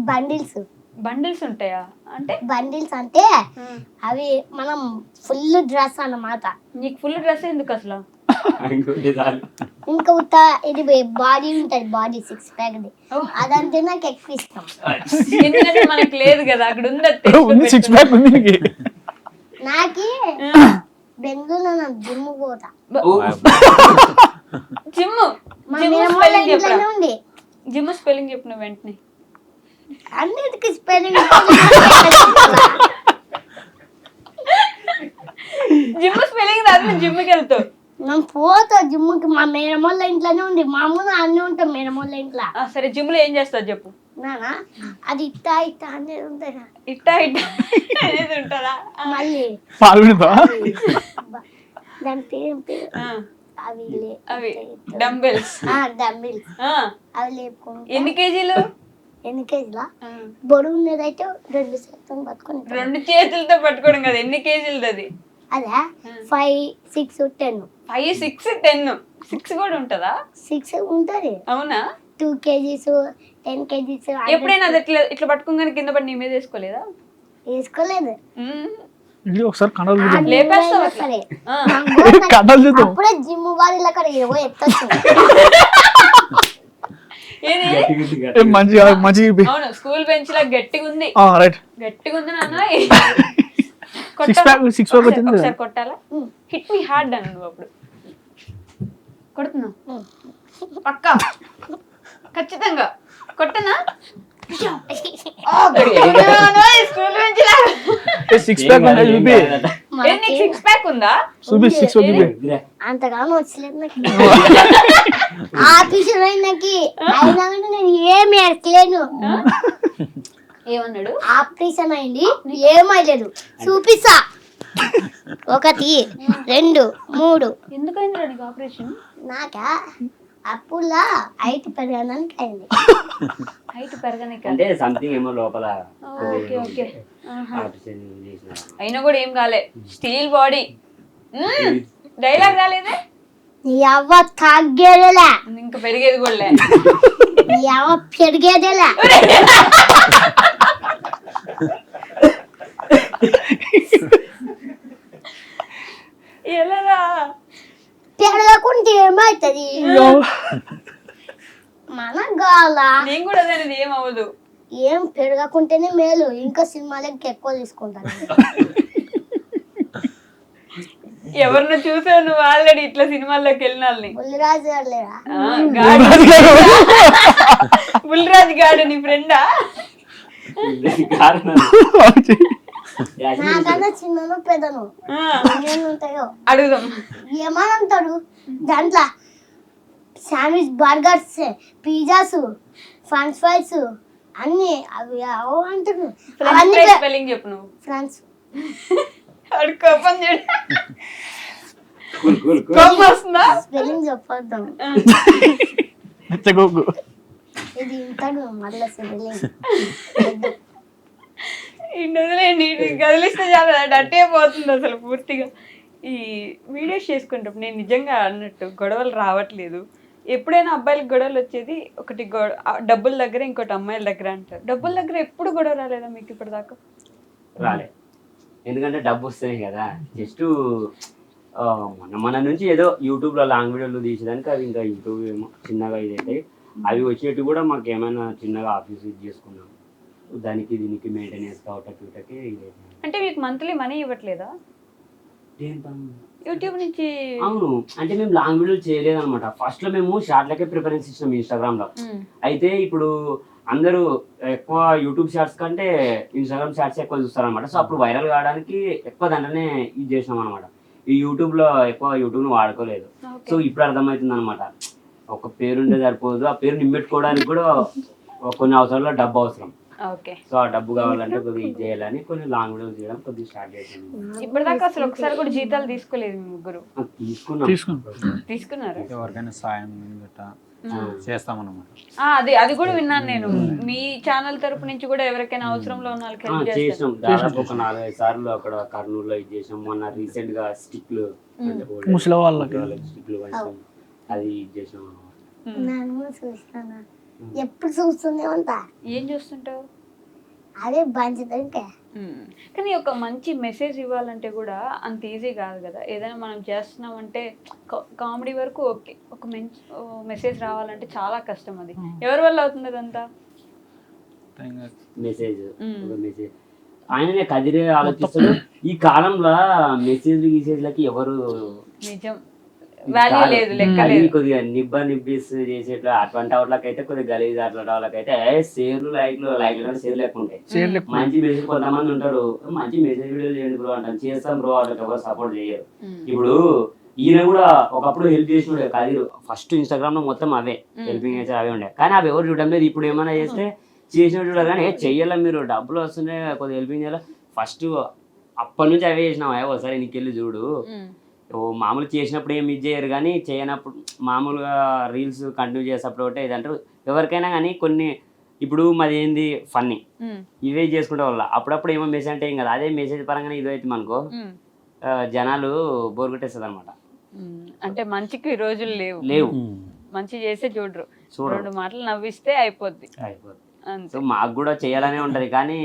బండిల్స్. బండిల్స్ ఉంటాయా? అంటే బండిల్స్ అంటే అవి మనం ఫుల్ డ్రెస్ అన్నమాట. నీకు ఫుల్ డ్రెస్ ఎందుకు అసలు? ఇంకా ఇది బాడీ ఉంటది, బాడీ 6 pack. అదంటే నాకు ఎక్కువ ఇష్టం. ఎందుకంటే మనకి లేదు కదా, అక్కడ ఉంది. 6 pack ఉంది నీకు. నాకి బెంగళూరులో నా జిమ్ పోతా. జిమ్ ఉంది. జిమ్ స్పెల్లింగ్ చెప్పు నువ్వు వెంటనే. అన్నిటికీ స్పెల్లింగ్. జిమ్ స్పెల్లింగ్ రాదు. జిమ్కి వెళ్తావు? నేను పోతా జిమ్కి. మా మేనమోళ్ళ ఇంట్లోనే ఉంది. మామూలు అన్నీ ఉంటాం మేనమోళ్ళ ఇంట్లో. సరే జిమ్ లో ఏం చేస్తావు చెప్పు. నానా అది ఇట్టా అనేది ఉంటుందా? ఇట్టా అనేది ఉంటుందా? మళ్ళీ దాని పేరు అవి డంబెల్స్. డంబిల్స్ అవి లేపుకుంటా. ఎన్ని కేజీలు? ఎన్ని కేజీలా? బరువు ఉన్నదైతే 2 చేతులతో పట్టుకొని. 2 చేతులతో పట్టుకోవడం కదా. ఎన్ని కేజీలది అది? అదే 5, 6, 10. 5, 6, 10. 6 కూడా ఉంటుందా? 6 ఉంటుంది. అవునా? 2 kgs, 10 kgs. ఎప్పుడైనా అది ఇట్లా పట్టుకోగానే కింద పడి నీ మీద వేసుకోలేదా? వేసుకోలేదు. ఒకసారి కడలు అప్పుడే జిమ్ వాళ్ళ అక్కడ ఏవో ఎత్తొచ్చు. అవును, స్కూల్ బెంచ్ లా గట్టిగా ఉంది. గట్టిగా ఉంది నాన్న. ఒకసారి కొట్టాలా? హిట్ మీ హార్డ్ అని నువ్వు అప్పుడు కొడుతున్నావు. పక్క ఖచ్చితంగా కొట్టనా? స్కూల్ బెంచ్ లా 6 pack ఉందా? చూపి. నీకు 6 pack ఉందా? చూపి 6 చూపి. అంతగానో వచ్చలేదు నాకు. ఆఫీసులో నాకు అయినా నేను ఏమి ఎక్కలేను. ఏమన్నాడు? ఆపరేషన్ అయింది, ఏమైలేదు. చూపిస్తా. 1, 2, 3. ఎందుకైంది నీకు ఆపరేషన్? నాకా అప్పులా హైట్ పెరగడానికి అయింది. హైట్ పెరగడానికి అంటే సంథింగ్ ఏమో లోపల. Okay okay. అయినా కూడా ఏం కాలే. Steel body. డైలాగ్ రాలేదే? నీ అవ్వ తగ్గేదేలా, ఇంకా పెరిగేది కూడా. నీ అవ్వ పెరిగేదేలా. ఎలా పెరగకుంటే ఏమవుతుంది? మనకు కావాలా నేను కూడా అదే అనేది ఏం అవ్వదు. ఏం పెరగకుంటేనే మేలు, ఇంకా సినిమాలకి ఎక్కువ తీసుకుంటాను. ఎవరినో చూసావు నువ్వు ఆల్రెడీ ఇట్లా సినిమాల్లోకి వెళ్ళిన వాళ్ళని? బుల్లిరాజు గారు లేరా? బుల్లిరాజు గాడు నీ ఫ్రెండా? నాకన్నా చిన్నను పెద్దను ఎన్ని ఉంటాయో అడుగుదాం. ఏమనంటాడు దాంట్లో sandwich, burgers, pizzas, French fries అన్ని అవి అంటాడు. స్పెల్లింగ్ చెప్పు నువ్వు. ఫ్రాన్స్ అడు కోపం చూడు, కోపం వస్తుందా? స్పెల్లింగ్ చెప్పొద్దాం, మెచ్చగోగు. ఇది ఇంటాడు మళ్ళీ స్పెల్లింగ్. ఇండదులేండి, కదిలిస్తే చాలా డట్టే పోతుంది అసలు పూర్తిగా. ఈ వీడియోస్ చేసుకుంటాం నేను నిజంగా అన్నట్టు గొడవలు రావట్లేదు. ఎప్పుడైనా అబ్బాయిలకు గొడవలు వచ్చేది ఒకటి డబ్బుల దగ్గర, ఇంకోటి అమ్మాయిల దగ్గర అంటారు. డబ్బుల దగ్గర ఎప్పుడు గొడవ రాలేదా మీకు ఇప్పటిదాకా? రాలే, ఎందుకంటే డబ్బు వస్తాయి కదా. జస్ట్ మన నుంచి ఏదో యూట్యూబ్లో లాంగ్ వీడియోలు తీసేదానికి అవి ఇంకా యూట్యూబ్ ఏమో చిన్నగా ఇదైతే అవి వచ్చేటి కూడా మాకు ఏమైనా చిన్నగా ఆఫీస్ ఇది చేసుకున్నాం, దానికి దీనికి మెయింటెనెన్స్ కావటకి ఇదైతే. అంటే మీకు మంత్లీ మనీ ఇవ్వట్లేదా యూట్యూబ్ నుంచి? అవును, అంటే మేము లాంగ్ వీడియోలు చేయలేదు అనమాట. ఫస్ట్ లో మేము షార్ట్లకే ప్రిఫరెన్స్ ఇచ్చినాం ఇన్స్టాగ్రామ్ లో. అయితే ఇప్పుడు అందరూ ఎక్కువ యూట్యూబ్ షార్ట్స్ కంటే ఇన్స్టాగ్రామ్ షార్ట్స్ ఎక్కువ చూస్తారు అనమాట. సో అప్పుడు వైరల్ కావడానికి ఎక్కువ దాంట్లోనే ఇది చేసినాం అనమాట. ఈ యూట్యూబ్ లో ఎక్కువ యూట్యూబ్ ను వాడుకోలేదు. సో ఇప్పుడు అర్థమవుతుంది అనమాట, ఒక పేరుంటే సరిపోదు, ఆ పేరు నింపెట్టుకోవడానికి కూడా కొన్ని అవసరాల్లో డబ్బు అవసరం. సో ఆ డబ్బు కావాలంటే కొద్దిగా ఇది చేయాలని కొన్ని లాంగ్ వీడియోస్ చేయడం కొద్దిగా స్టార్ట్ చేసింది. ఇప్పటిదాకా అసలు ఒకసారి కూడా జీతాలు తీసుకోలేదు మీ ముగ్గురు? తీసుకున్నారు. ఎవరికైనా సాయం చేస్తామన్నమాట. అది కూడా విన్నాను నేను. మీ ఛానల్ తరపు నుంచి కూడా ఎవరికైనా అవసరంలో ఉన్న వాళ్ళకి హెల్ప్ చేసినాం. దాదాపు ఒక 4-5 సార్లు అక్కడ కర్నూలులో ఇది చేసాం. మొన్న రీసెంట్ గా స్టిక్లు ముసలి వాళ్ళకి స్టిక్లు అది ఇది చేసాం. చూస్తాను, ఎప్పుడు చూస్తూనే ఉంటా. ఏం చూస్తుంటావు? అదే బంచుతుంటే. కానీ ఒక మంచి మెసేజ్ ఇవ్వాలంటే కూడా అంత ఈజీ కాదు కదా. ఏదైనా మనం చేస్తున్నామంటే కామెడీ వరకు ఓకే, ఒక మంచి మెసేజ్ రావాలంటే చాలా కష్టం. అది ఎవరి వల్ల అవుతుంది అదంతా? మెసేజ్ ఆయననే కదిరే ఆలోచిస్తాడు. ఈ కాలంలో మెసేజ్లకి ఎవరు నిజం వాల్యూ లేదు, లెక్క లేదు. కొద్దిగా నిబ్బిస్ చేసేట్లా అటువంటి వాళ్ళకి అయితే కొద్దిగా గలీజ్ అట్లాంటి వాళ్ళకైతే షేర్లు లైక్లు షేర్లు ఎక్కువ ఉంటాయి. మంచి మెసేజ్ కొంతమంది ఉంటారు, మంచి మెసేజ్ వీడియోలు చేయండి బ్రో అంటారు, చేస్తాం బ్రో వాళ్ళకి ఎవరు సపోర్ట్ చేయరు. ఇప్పుడు ఈయన కూడా ఒకప్పుడు హెల్ప్ చేసినాడు కదిరు. ఫస్ట్ ఇన్స్టాగ్రామ్ లో మొత్తం అవే హెల్పింగ్ నేచర్ అవే ఉండే, కానీ అవి ఎవరు చూడడం లేదు. ఇప్పుడు ఏమైనా చేస్తే చేసిన చూడాలి, కానీ చెయ్యాల మీరు డబ్బులు వస్తున్నాయి కొద్దిగా హెల్పింగ్ చేయాలి. ఫస్ట్ అప్పటి నుంచి అవే చేసినాం, ఒకసారి నీకెళ్ళి చూడు. మామూలు చేసినప్పుడు ఏమి ఇది చేయరు, కానీ చేయనప్పుడు మామూలుగా రీల్స్ కంటిన్యూ చేసేటప్పుడు ఒకటే ఇది అంటారు. ఎవరికైనా కానీ కొన్ని ఇప్పుడు మాది ఏంది ఫన్నీ ఇవే చేసుకుంటే వల్ల అప్పుడప్పుడు ఏమో మెసేజ్ అంటే ఏం కదా, అదే మెసేజ్ పరంగానే ఇది అవుతుంది అనుకో జనాలు బోర్ కొట్టేస్తుంది అనమాట. అంటే మంచికి రోజులు లేవు, మంచి చేస్తే చూడరు, 2 మాటలు నవ్విస్తే అయిపోద్ది. సో మాకు కూడా చేయాలనే ఉంటది, కానీ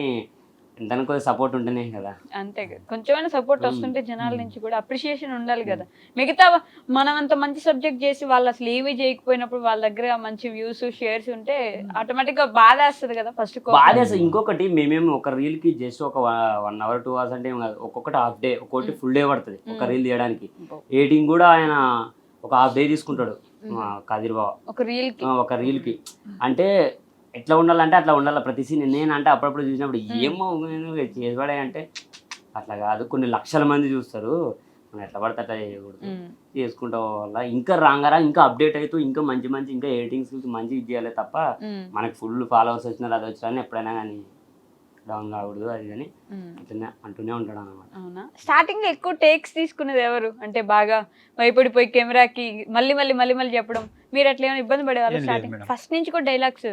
దానికి సపోర్ట్ ఉంటేనే కదా. అంతే కదా, కొంచెమైనా సపోర్ట్ వస్తుంటే జనాల నుంచి కూడా అప్రిషియేషన్ ఉండాలి కదా. మిగతా మనం అంత మంచి సబ్జెక్ట్ చేసి వాళ్ళు అసలు ఏమీ చేయకపోయినప్పుడు వాళ్ళ దగ్గర మంచి వ్యూస్ షేర్స్ ఉంటే ఆటోమేటిక్ గా బాధ వేస్తుంది కదా. ఫస్ట్ బాధ. ఇంకొకటి మేమేమి ఒక రీల్ కి జస్ట్ ఒక 1 hour 2 hours అంటే ఒక్కొక్కటి హాఫ్ డే, ఒక్కొక్కటి ఫుల్ డే పడుతుంది ఒక రీల్ తీయడానికి. ఎడిటింగ్ కూడా ఆయన ఒక హాఫ్ డే తీసుకుంటాడు కదిర్ బావ ఒక రీల్ కి. అంటే ఎట్లా ఉండాలంటే అట్లా ఉండాలి ప్రతి సీన్. నేనంటే అప్పుడప్పుడు చూసినప్పుడు ఏమో చేసిపడే అంటే అట్లా కాదు, కొన్ని లక్షల మంది చూస్తారు, మనం ఎట్లా పడితే అట్లా చేయకూడదు, చేసుకుంటాం వల్ల ఇంకా రాంగారా ఇంకా అప్డేట్ అవుతూ ఇంకా మంచి ఇంకా ఎడిటింగ్ స్కిల్స్ మంచి ఇది చేయాలి తప్ప మనకి ఫుల్ ఫాలోవర్స్ వచ్చినా అది వచ్చినా ఎప్పుడైనా కానీ డౌన్ కాకూడదు అది కానీ అట్లనే అంటూనే ఉంటాడు అన్నమాట. అవునా? స్టార్టింగ్ లో ఎక్కువ టేక్స్ తీసుకునేది ఎవరు? అంటే బాగా భయపడిపోయి కెమెరాకి మళ్ళీ చెప్పడం, మీరు అట్లా ఏమైనా ఇబ్బంది పడేవాళ్ళు స్టార్టింగ్? ఫస్ట్ నుంచి కూడా డైలాగ్స్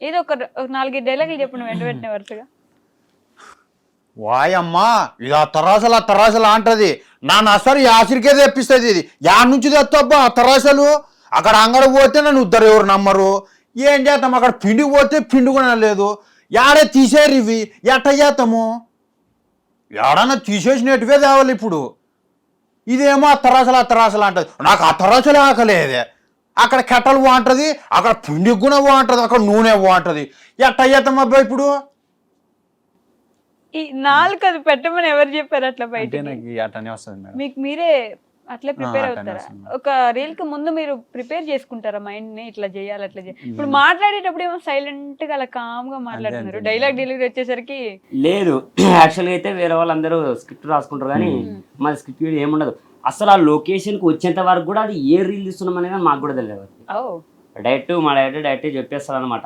ఏదో ఒక 4-5 డైలాగులు చెప్పండి వెంటనే వరుసగా. వాయమ్మా ఇది ఆ తరాసలు అంటది నా అసలు యాసిరికే తెప్పిస్తుంది. ఇది యాడ నుంచి తెస్తాబ్బా ఆ తరాసలు? అక్కడ అంగడి పోతే నన్ను ఉద్దరు ఎవరు నమ్మరు. ఏం చేస్తాం, అక్కడ పిండి పోతే పిండి కూడా లేదు. యాడే తీసేరు ఇవి, ఎట్ట చేస్తాము? ఏడన్నా తీసేసినట్టువే తేవాలి. ఇప్పుడు ఇదేమో ఆ తరాసలు అంటది, నాకు ఆ తరాసలే ఆకలేదే. అక్కడ కట్టలు బాగుంటుంది, అక్కడ పిండి కూడా బాగుంటుంది, అక్కడ నూనె బాగుంటుంది. ఎట్ట చేద్దాం అబ్బాయి ఇప్పుడు? ఈ నాలుగు అది పెట్టమని ఎవరు చెప్పారు అట్లా అంటే బయట నాకు అట్టనే వస్తుంది మేడం. మీకు మీరే అట్లా ప్రిపేర్ అట్లనే అవుతారా? వస్తుంది. ఒక రీల్ కి ముందు మీరు ప్రిపేర్ చేసుకుంటారా మైండ్ ని ఇట్లా చేయాలి అట్లా చేయాలి? ఇప్పుడు మాట్లాడేటప్పుడు ఏమో సైలెంట్ గా అలా కామ్ గా మాట్లాడుతున్నారు, అంతే. డైలాగ్ డెలివరీ వచ్చేసరికి లేదు యాక్చువల్గా అయితే వేరే వాళ్ళందరూ స్క్రిప్ట్ రాసుకుంటారు కానీ మన స్క్రిప్ట్ ఏముండదు. అసలు ఆ లొకేషన్కి వచ్చేంత వరకు కూడా అది ఏ రీల్ తీస్తున్నాం అనేది మాకు కూడా తెలియదు. మా డైరెక్ట్ చెప్పేస్తాడు అనమాట,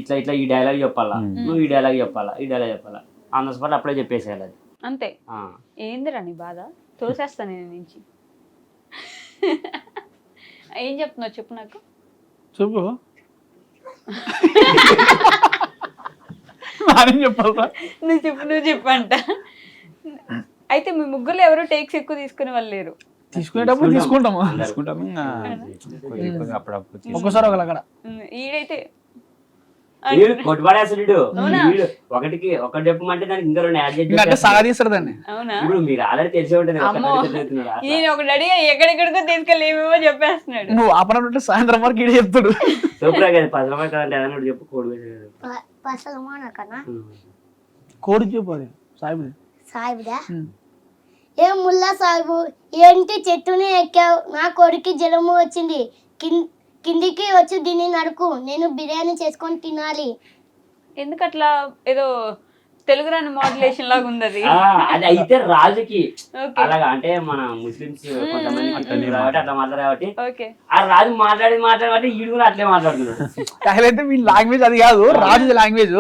ఇట్లా ఇట్లా ఈ డైలాగ్ చెప్పాలా, నువ్వు ఈ డైలాగ్ చెప్పాలా, ఈ డైలాగ్ చెప్పాలా, ఆన్ ద స్పాట్ అప్పుడే చెప్పేసేయాలి అది. అంతే. ఏందిరా నీ బాధ? తోసేస్తాను నేను నుంచి. ఏం చెప్తున్నావు చెప్పు నాకు. చెప్పు. నానేం చెప్పాలరా? నువ్వు చెప్పు అంట. అయితే మీ ముగ్గురు ఎవరు టేక్స్ ఎక్కువ తీసుకునే వాళ్ళు లేరు? తీసుకునేటప్పుడు తీసుకుంటాము, తీసుకుంటాము ఇంకా కొద్దిగా అప్పుడప్పుడు తీసుకుంటాం. ఒక్కసారి ఒకలాగడ. ఈడైతే కొట్టుబడేస్తాడు ఒకటికి ఒకటి చెప్పమంటే దానికి ఇంకా రెండు యాడ్ చేసి అంటే సాగదీస్తాడు దాన్ని. అవునా? ఇప్పుడు మీరు ఆల్రెడీ తెలిసే ఉంటుంది. ఈయన ఒకటి అడిగా ఎక్కడెక్కడికో తీసుకెళ్ళి ఏమేమో చెప్పేస్తున్నాడు. నువ్వు ఆపనంటే సాయంత్రం వరకు ఇడే చెప్తాడు. సూపర్ కదా 10 రూపాయలు కదంటే ఏదన్నా చెప్పు కోడి కన్నా కోడి చెప్పు. అది సాయిబుది. సాయిబుదా? ఏం ముల్లా సాహిబు, ఏంటి చెట్టుని ఎక్కావు? నా కొడుకు జలము వచ్చింది, కిందికి వచ్చి దీన్ని నడుకు, నేను బిర్యానీ చేసుకొని తినాలి. ఎందుకు అట్లా ఏదో తెలుగు రాని మాడ్యులేషన్ లాగా ఉంది అది. అది అయితే రాజుకి అలాగా, అంటే మన ముస్లిమ్స్ కొంతమంది కాబట్టి అట్లా మాట్లాడారు కాబట్టి ఆ రాజు మాట్లాడి ఈడు కూడా అట్లే మాట్లాడుతున్నాడు. అయితే వీళ్ళ లాంగ్వేజ్ అది కాదు, రాజు లాంగ్వేజ్.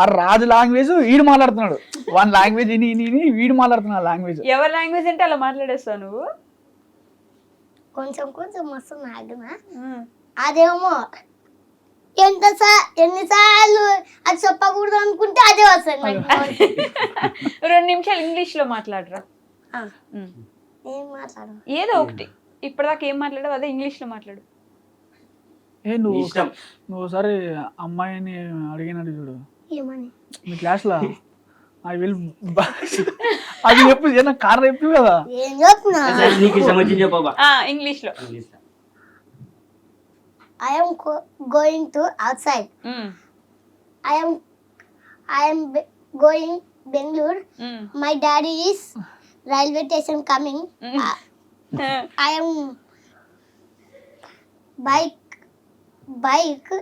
ఆ రాజు లాంగ్వేజ్ వీడు మాట్లాడుతున్నాడు, వన్ లాంగ్వేజ్ వీడు మాట్లాడుతున్నాడు లాంగ్వేజ్. ఎవరి లాంగ్వేజ్ అంటే అలా మాట్లాడేస్తావు నువ్వు? కొంచెం కొంచెం మస్తు నాగునా. అదేమో ఎన్నిసార్లు అది చెప్పకూడదు అనుకుంటే అదే వస్తుంది. 2 నిమిషాలు ఇంగ్లీష్ లో మాట్లాడరా. ఏం మాట్లాడు? ఏదో ఒకటి, ఇప్పటిదాకా ఏం మాట్లాడావు అదే ఇంగ్లీష్ లో మాట్లాడు. నువ్వు ఒకసారి అమ్మాయిని అడిగినట్టు చూడు. ఏమని? మీ క్లాస్ లో ఐ విల్ అది చెప్పు, నాకు కార్ చెప్పు కదా. ఏం చెప్తున్నా? నీకు ఇష్టం వచ్చింది చెప్పబ్బా ఇంగ్లీష్ లో. I am going to outside. I am going Bangalore. My daddy is railway station coming. I am bike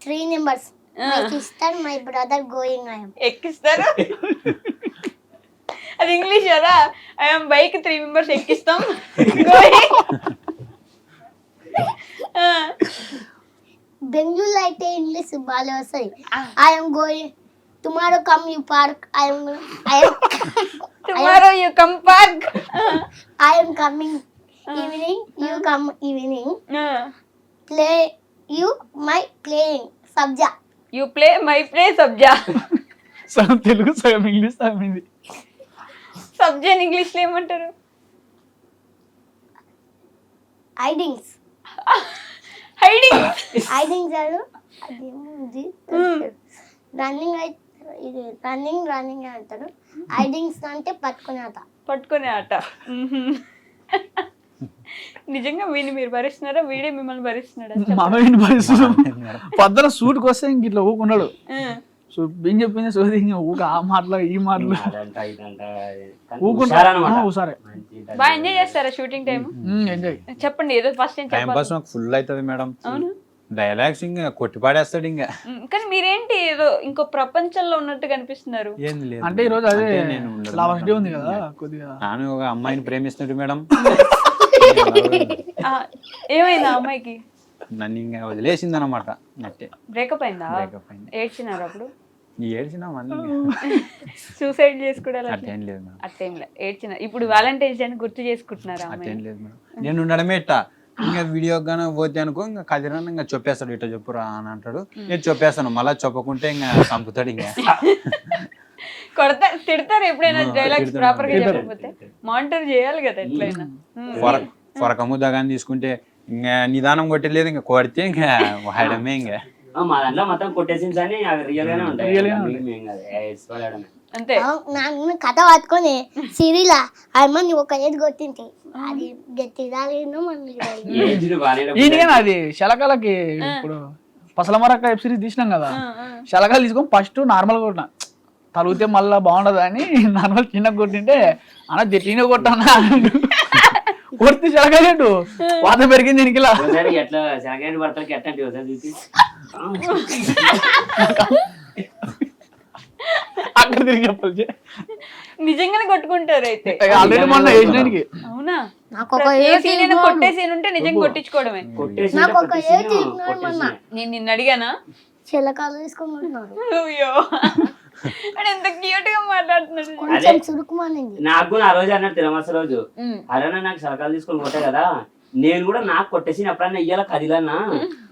3 numbers. My sister, my brother going. I am. ఎక్కిస్తారు. అది ఇంగ్లీష్ కదా. ఐఎమ్ బైక్ 3 మెంబర్స్ ఎక్కిస్తాం. బెంగళూరు అయితే English బాగా వస్తాయి. I'm going tomorrow come you park. Tomorrow you come park. I'm coming evening you come evening. Play you my playing సబ్జా. You play my play సబ్జా. సగం తెలుగు సగం ఇంగ్లీష్ సగం హిందీ. సబ్జా ఇంగ్లీష్ లో ఏమంటారు? హైడింగ్స్. హైడింగ్స్ అడు అదేముంది. రన్నింగ్ అయితే ఇది రన్నింగ్ అంటారు. హైడింగ్స్ అంటే పట్టుకునే ఆట. నిజంగా వీడిని మీరు భరిస్తున్నారా, వీడే మిమ్మల్ని భరిస్తున్నాడా? మామయ్యని భరిస్తున్నాడు. పొద్దున సూట్కి వస్తే ఇంక ఇట్లా ఊకున్నాడు. సో ఏం చెప్పింది సోది ఊక ఆ మాటలు ఈ మాటలు ఊకుంటారే. బాగా ఎంజాయ్ చేస్తారా షూటింగ్ టైం? ఎంజాయ్. చెప్పండి ఏదో ఫస్ట్ టైం పాస్ నాకు ఫుల్ అవుతుంది మేడం. డైలాగ్స్ ఇంకా కొట్టి పాడేస్తాడు ఇంకా. కానీ మీరేంటి ఏదో ఇంకో ప్రపంచంలో ఉన్నట్టు కనిపిస్తున్నారు. అంటే ఈ రోజు అదే లాస్ట్ డే ఉంది కదా, కొద్దిగా నేను ఒక అమ్మాయిని ప్రేమిస్తున్నాడు మేడం. ఏమైంది ఆ అమ్మాయికి? నన్ను ఇంకా వదిలేసింది అనమాట. నట్టే బ్రేకప్ అయిందా? బ్రేకప్ అయింది. ఏడ్చినారు అప్పుడు? ఏడ్చినా మళ్ళీ సూసైడ్ చేసుకోవడాలి అట్లేం లేదు మేడం. అట్లేం లేదు, ఏడ్చిన. ఇప్పుడు వ్యాలంటైన్స్ డే గుర్తు చేసుకుంటున్నారా? అట్లేం లేదు మేడం. నేను ఉండడమే ఇట్టా. ఇంకా వీడియో కానీ పోతే అనుకో ఇంకా కదిరాను ఇంకా చెప్పేస్తాడు, ఇట్లా చెప్పురా అని అంటాడు. నేను చెప్పేస్తాను, మళ్ళీ చెప్పకుంటే ఇంకా చంపుతాడు. ఇంకా తిడతారు ఎప్పుడైనా డైలాగ్స్ ప్రాపర్ గా చెప్పకపోతే? మానిటర్ చేయాలి కదా ఎట్లయినా. ఫొరకము దగాని తీసుకుంటే ఇంకా నిదానం కొట్టలేదు, ఇంకా కొడితే ఇంకా వాడమే. ఇంకా మా దాంట్లో మొత్తం కొట్టేసింది అని అవి రియల్ గానే ఉంటాయి. అంతే. నాకు కథ పట్టుకొని సిరిలా అమ్మని ఒక ఏది కొట్టింది అది గట్టిగా ఈయనగానే అది శలకాలకి ఇప్పుడు పసలమరక్క వెబ్ సిరీస్ తీసినాం కదా, శలకాలు తీసుకొని ఫస్ట్ నార్మల్ కొట్టిన, తలిగితే మళ్ళీ బాగుండదు అని నార్మల్ చిన్న కొట్టింటే అన్న జట్టిన కొట్టానా కొడితే శలకాలేడు వాత పెరిగింది దీనికి ఇలా ఎట్లా సెకండ్ పడతానికి ఎట్టండి ఒకసారి చూసి అక్కడ తిరిగి చెప్పాలి. నిజంగానే కొట్టుకుంటారు అయితే. ఆల్రెడీ మొన్న వేసినానికి అవునా? నాకు ఒక కొట్టేసి ఉంటే నిజంగా కొట్టించుకోవడమే. నాకు ఒక ఏది నేను నిన్ను అడిగానా? చిలకాలు తీసుకుంటున్నారు అయ్యో ఎంత క్యూట్ గా మాట్లాడుతున్నాడు. కొంచెం చురుకుమానింది. నాకు ఆ రోజు అన్నాడు తిరమస రోజు, అరేనా నాకు సలకాలు తీసుకొని కొట్టే కదా, నేను కూడా నాకు కొట్టేసి ఎప్పుడన్నా ఇయ్యాల కదిలన్నా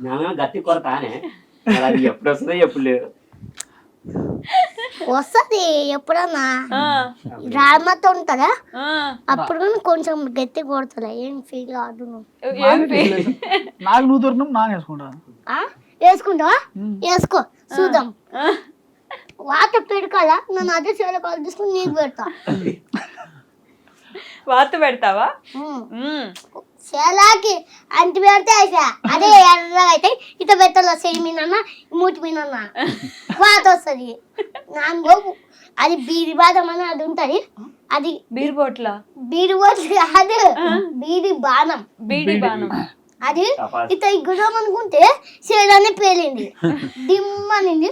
నా గట్టి కొరతానే, అది ఎప్పుడు వస్తుందో ఎప్పుడు లేదు. వస్తుంది ఎప్పుడన్నా డ్రామాతో ఉంటుందా అప్పుడు కొంచెం గట్టి కొడుతుందా, ఏం ఫీల్ కాదు. నాకు నువ్వు దొరికిన నాన్న వేసుకుంటాను. వేసుకుంటావా? వేసుకో చూద్దాం. వాత పెడకాలా నన్ను అదే చిలకాలు తీసుకుని నీకు పెడతా. వాత పెడతావా? చేలాకి అంటి పెడితే అయిసా అదే ఎర్రగా అయితే ఇట పెట్టాల చెయ్యి మీనన్నా మూటి మీనన్నా వాత వస్తుంది. నాకు అది బీడి బాదం అని అది ఉంటది, అది బీడి బోట్ల బీడి బోట్లు కాదు బీడి బాణం. బీడి బాణం అది ఇట గురం అనుకుంటే చేయాలని పేలింది డిమ్మనింది.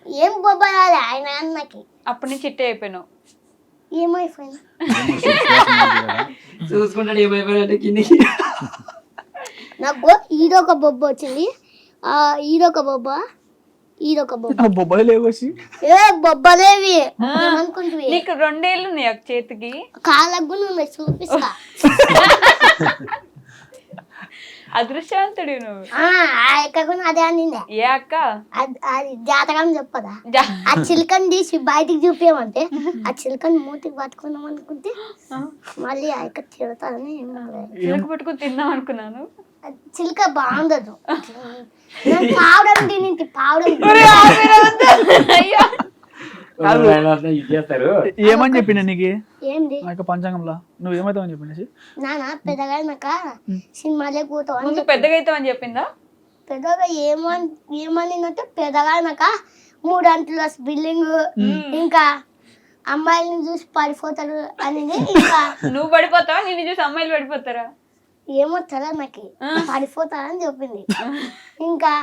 ఏం బొబ్బరాలి ఆయన అన్నకి. అప్పటి నుంచి ఇట్టే అయిపోయినావు. ఏమైపోయినా చూసుకుంటాడు ఏమైపోయినా కిందికి. నాకు ఈడొక బొబ్బ వచ్చింది, ఈడొక బొబ్బ, ఈడొక బొబ్బ. బొబ్బలు లేవసి ఏ బొబ్బలేవి ఏమనుకుంటువి? నీకు 2 ఏళ్ళు ఉన్నాయి చేతికి. కాళ్ళకు ఉన్నాయి చూపిస్తా. అదృష్టవంతుడు నువ్వు. అక్కకు అదే అనిందే. ఏ అక్క? అది జాతకం చెప్పదా? ఆ చిలకని తీసి బయటికి చూపించమంటే ఆ చిలకని మూతికి పట్టుకున్నాం అనుకుంటే మళ్ళీ ఆ అక్క తిడతాదని చిలక పట్టుకుని తిందాం అనుకున్నాను. చిలక బాగుండదు. పావడం తిని పావడం ఏమని చెప్పిన నీకు ఏంది పంచాంగంలో నువ్వు ఏమైతావని చెప్పినసి నాన్న పెద్దగా సినిమాలే కూతావు. ముందు పెద్దగా అవుతావని చెప్పిందా? పెద్దగా ఏమనిందంటే పెద్దగా 3 అంతల బిల్డింగ్, ఇంకా అమ్మాయిని చూసి పడిపోతాడు అనేది. ఇంకా నువ్వు పడిపోతావా? నిన్ను చూసి అమ్మాయిలు పడిపోతారా? ఏమో తెల నాకు పడిపోతాడని చెప్పింది. ఇంకా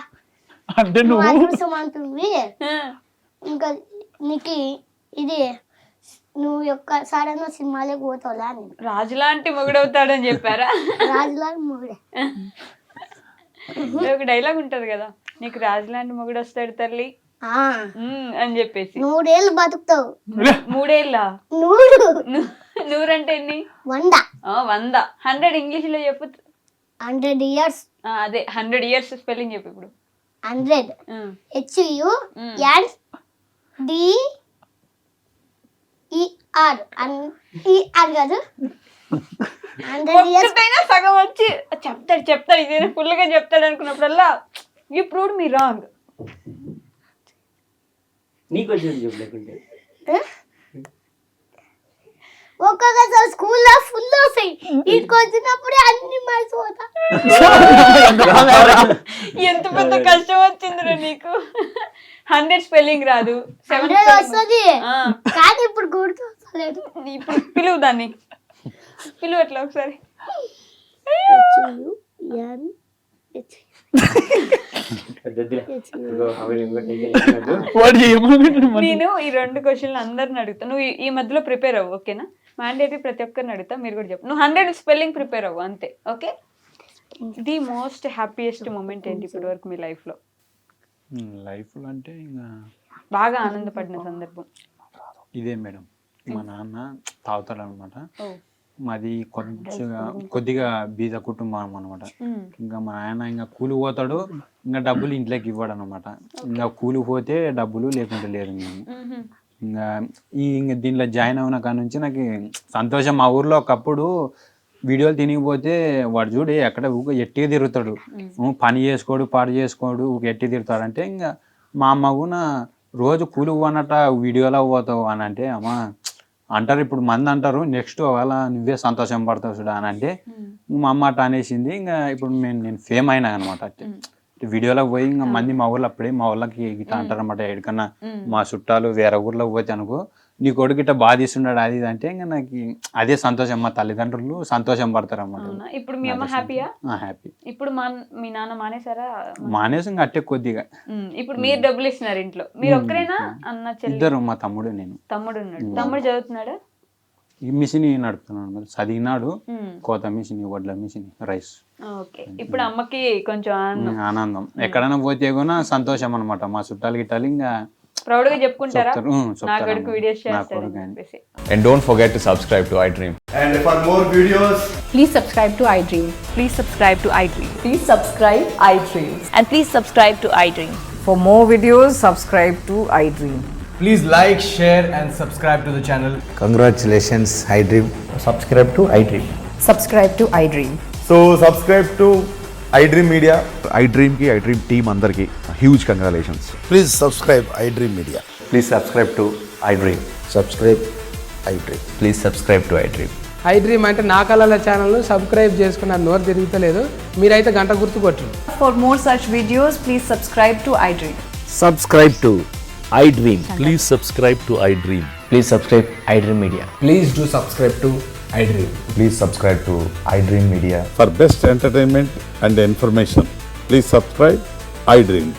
అంటే నువ్వు అదృష్టం అంటుంది. ఇంకా నీకు ఇది నువ్వు ఒక్కసారైనా సినిమాలే పోతావులా అని. రాజులాంటి మొగుడవుతాడని చెప్పారా? రాజులాంటి మొగుడే. ఒక డైలాగ్ ఉంటది కదా, నీకు రాజులాంటి మొగుడు వస్తాడు తల్లి అని చెప్పేసి. 100 ఏళ్ళు బతుకుతావు. 3 ఏళ్ళ? 100 అంటే ఎన్ని? 100. 100. 100 ఇంగ్లీష్ లో చెప్పు. 100 years. అదే 100 years స్పెల్లింగ్ చెప్పు ఇప్పుడు. 100 HUNDER కాదు. 100 years సగం వచ్చి చెప్తాడు ఇదేనా ఫుల్ గా చెప్తాడు అనుకున్నప్పుడల్లా యూ ప్రూవ్డ్ మీ రాంగ్. నీకు వచ్చేది చెప్పలేకుంటే ఒక్కొక్కసారి స్కూల్లో ఫుల్ వస్తాయి, ఇంటికి వచ్చినప్పుడే అన్ని మర్చిపోతా. ఎంత పెద్ద కష్టం వచ్చిందిరా నీకు. 100 స్పెల్లింగ్ రాదు, 100 వస్తుంది కానీ ఇప్పుడు గుర్తు వస్తలేదు. ఇప్పుడు పిలువు దాన్ని, పిలువు అట్లా ఒకసారి. నేను ఈ 2 క్వశ్చన్లు అందరిని అడుగుతా, నువ్వు ఈ మధ్యలో ప్రిపేర్ అవ్వు ఓకేనా? మ్యాండేటరీ ప్రతి ఒక్కరిని అడుగుతా, మీరు కూడా చెప్పు. నువ్వు 100 స్పెల్లింగ్ ప్రిపేర్ అవ్వు అంతే. Okay. The most happiest moment ఏంటి ఇప్పటి వరకు మీ లైఫ్లో? లైఫ్లో అంటే ఇంకా బాగా ఆనందపడిన సందర్భం ఇదే మేడం. మా నాన్న తాగుతాడు అనమాట. మాది కొద్దిగా బీద కుటుంబం అనమాట. ఇంకా మా ఆయన ఇంకా కూలి పోతాడు, ఇంకా డబ్బులు ఇంట్లోకి ఇవ్వడు అనమాట. ఇంకా కూలి పోతే డబ్బులు లేకుంటే లేదు. మేము ఇంకా దీంట్లో జాయిన్ అయిన కాడ నుంచి నాకు సంతోషం. మా ఊర్లో ఒకప్పుడు వీడియోలు తినిగిపోతే వాడు చూడు ఎక్కడ ఊక ఎట్టిగా తిరుగుతాడు, పని చేసుకోడు పాడు చేసుకోడు, ఊక ఎట్టి తిరుగుతాడు. అంటే ఇంకా మా అమ్మ కూడా రోజు కూలి పోనట్ట వీడియోలో పోతావు అని అంటే అమ్మా అంటారు, ఇప్పుడు మంది అంటారు, నెక్స్ట్ ఒకవేళ నువ్వే సంతోషం పడతావు చూడ అని అంటే మా అమ్మ అట్ట అనేసింది. ఇంకా ఇప్పుడు నేను ఫేమ్ అయినా అనమాట. వీడియోలోకి పోయి ఇంకా మంది మా ఊర్లో అప్పుడే మా ఊళ్ళకి ఇట్లా అంటారు అనమాట. ఎక్కడికన్నా మా చుట్టాలు వేరే ఊర్లోకి పోతే అనుకో, నీ కొడుకు ఇట్లా బాధ ఇస్తున్నాడు అది ఇది అంటే ఇంకా నాకు అదే సంతోషం. మా తల్లిదండ్రులు సంతోషం పడతారు అన్నమాట. ఇప్పుడు మీ అమ్మ హ్యాపీయా? హ్యాపీ. ఇప్పుడు మీ నాన్న మానేసారా? మానేసి ఇంకా అట్టే కొద్దిగా. ఇప్పుడు మీరు డబ్బులు ఇస్తున్నారు ఇంట్లో? మీరు ఒక్కరేనా? అన్న చెల్లి? ఇద్దరు, మా తమ్ముడు నేను. తమ్ముడు ఉన్నాడు. తమ్ముడు చదువుతున్నాడా? ఈ మిషన్ నడుపుతున్నాడు మరి. చదివినాడు, కోత మిషన్, వడ్ల మిషన్, రైస్. ఓకే. ఇప్పుడు అమ్మకి కొంచెం ఆనందం. ఎక్కడైనా పోతే కూడా సంతోషం అనమాట. మా చుట్టాలు గిట్టాలు ఇంకా ప్రౌడ్ గా చెప్పుకుంటారా, నా కొడుకు వీడియోస్ చేస్తాడు. And don't forget to subscribe to iDream. And for more videos, Please subscribe to iDream. Please subscribe to iDream. Please subscribe iDream. And please subscribe to iDream. For more videos, subscribe to iDream. please like, share, and subscribe to the channel. Congratulations, iDream. Subscribe to iDream. Subscribe to iDream. So subscribe to iDream Media. iDream ki iDream team andarki huge congratulations. Please subscribe iDream Media. Please subscribe to iDream. Subscribe iDream. Please subscribe to iDream. iDream అంటే నా కళల channel subscribe చేసుకున్న నోరు తిరుగుతలేదు, మీరైతే గంట గుర్తు కొట్టండి. For more such videos, please subscribe to iDream. Subscribe to iDream. Please subscribe to iDream. Please subscribe iDream Media. Please do subscribe to iDream. Please subscribe to iDream Media. For best entertainment and information, please subscribe iDream.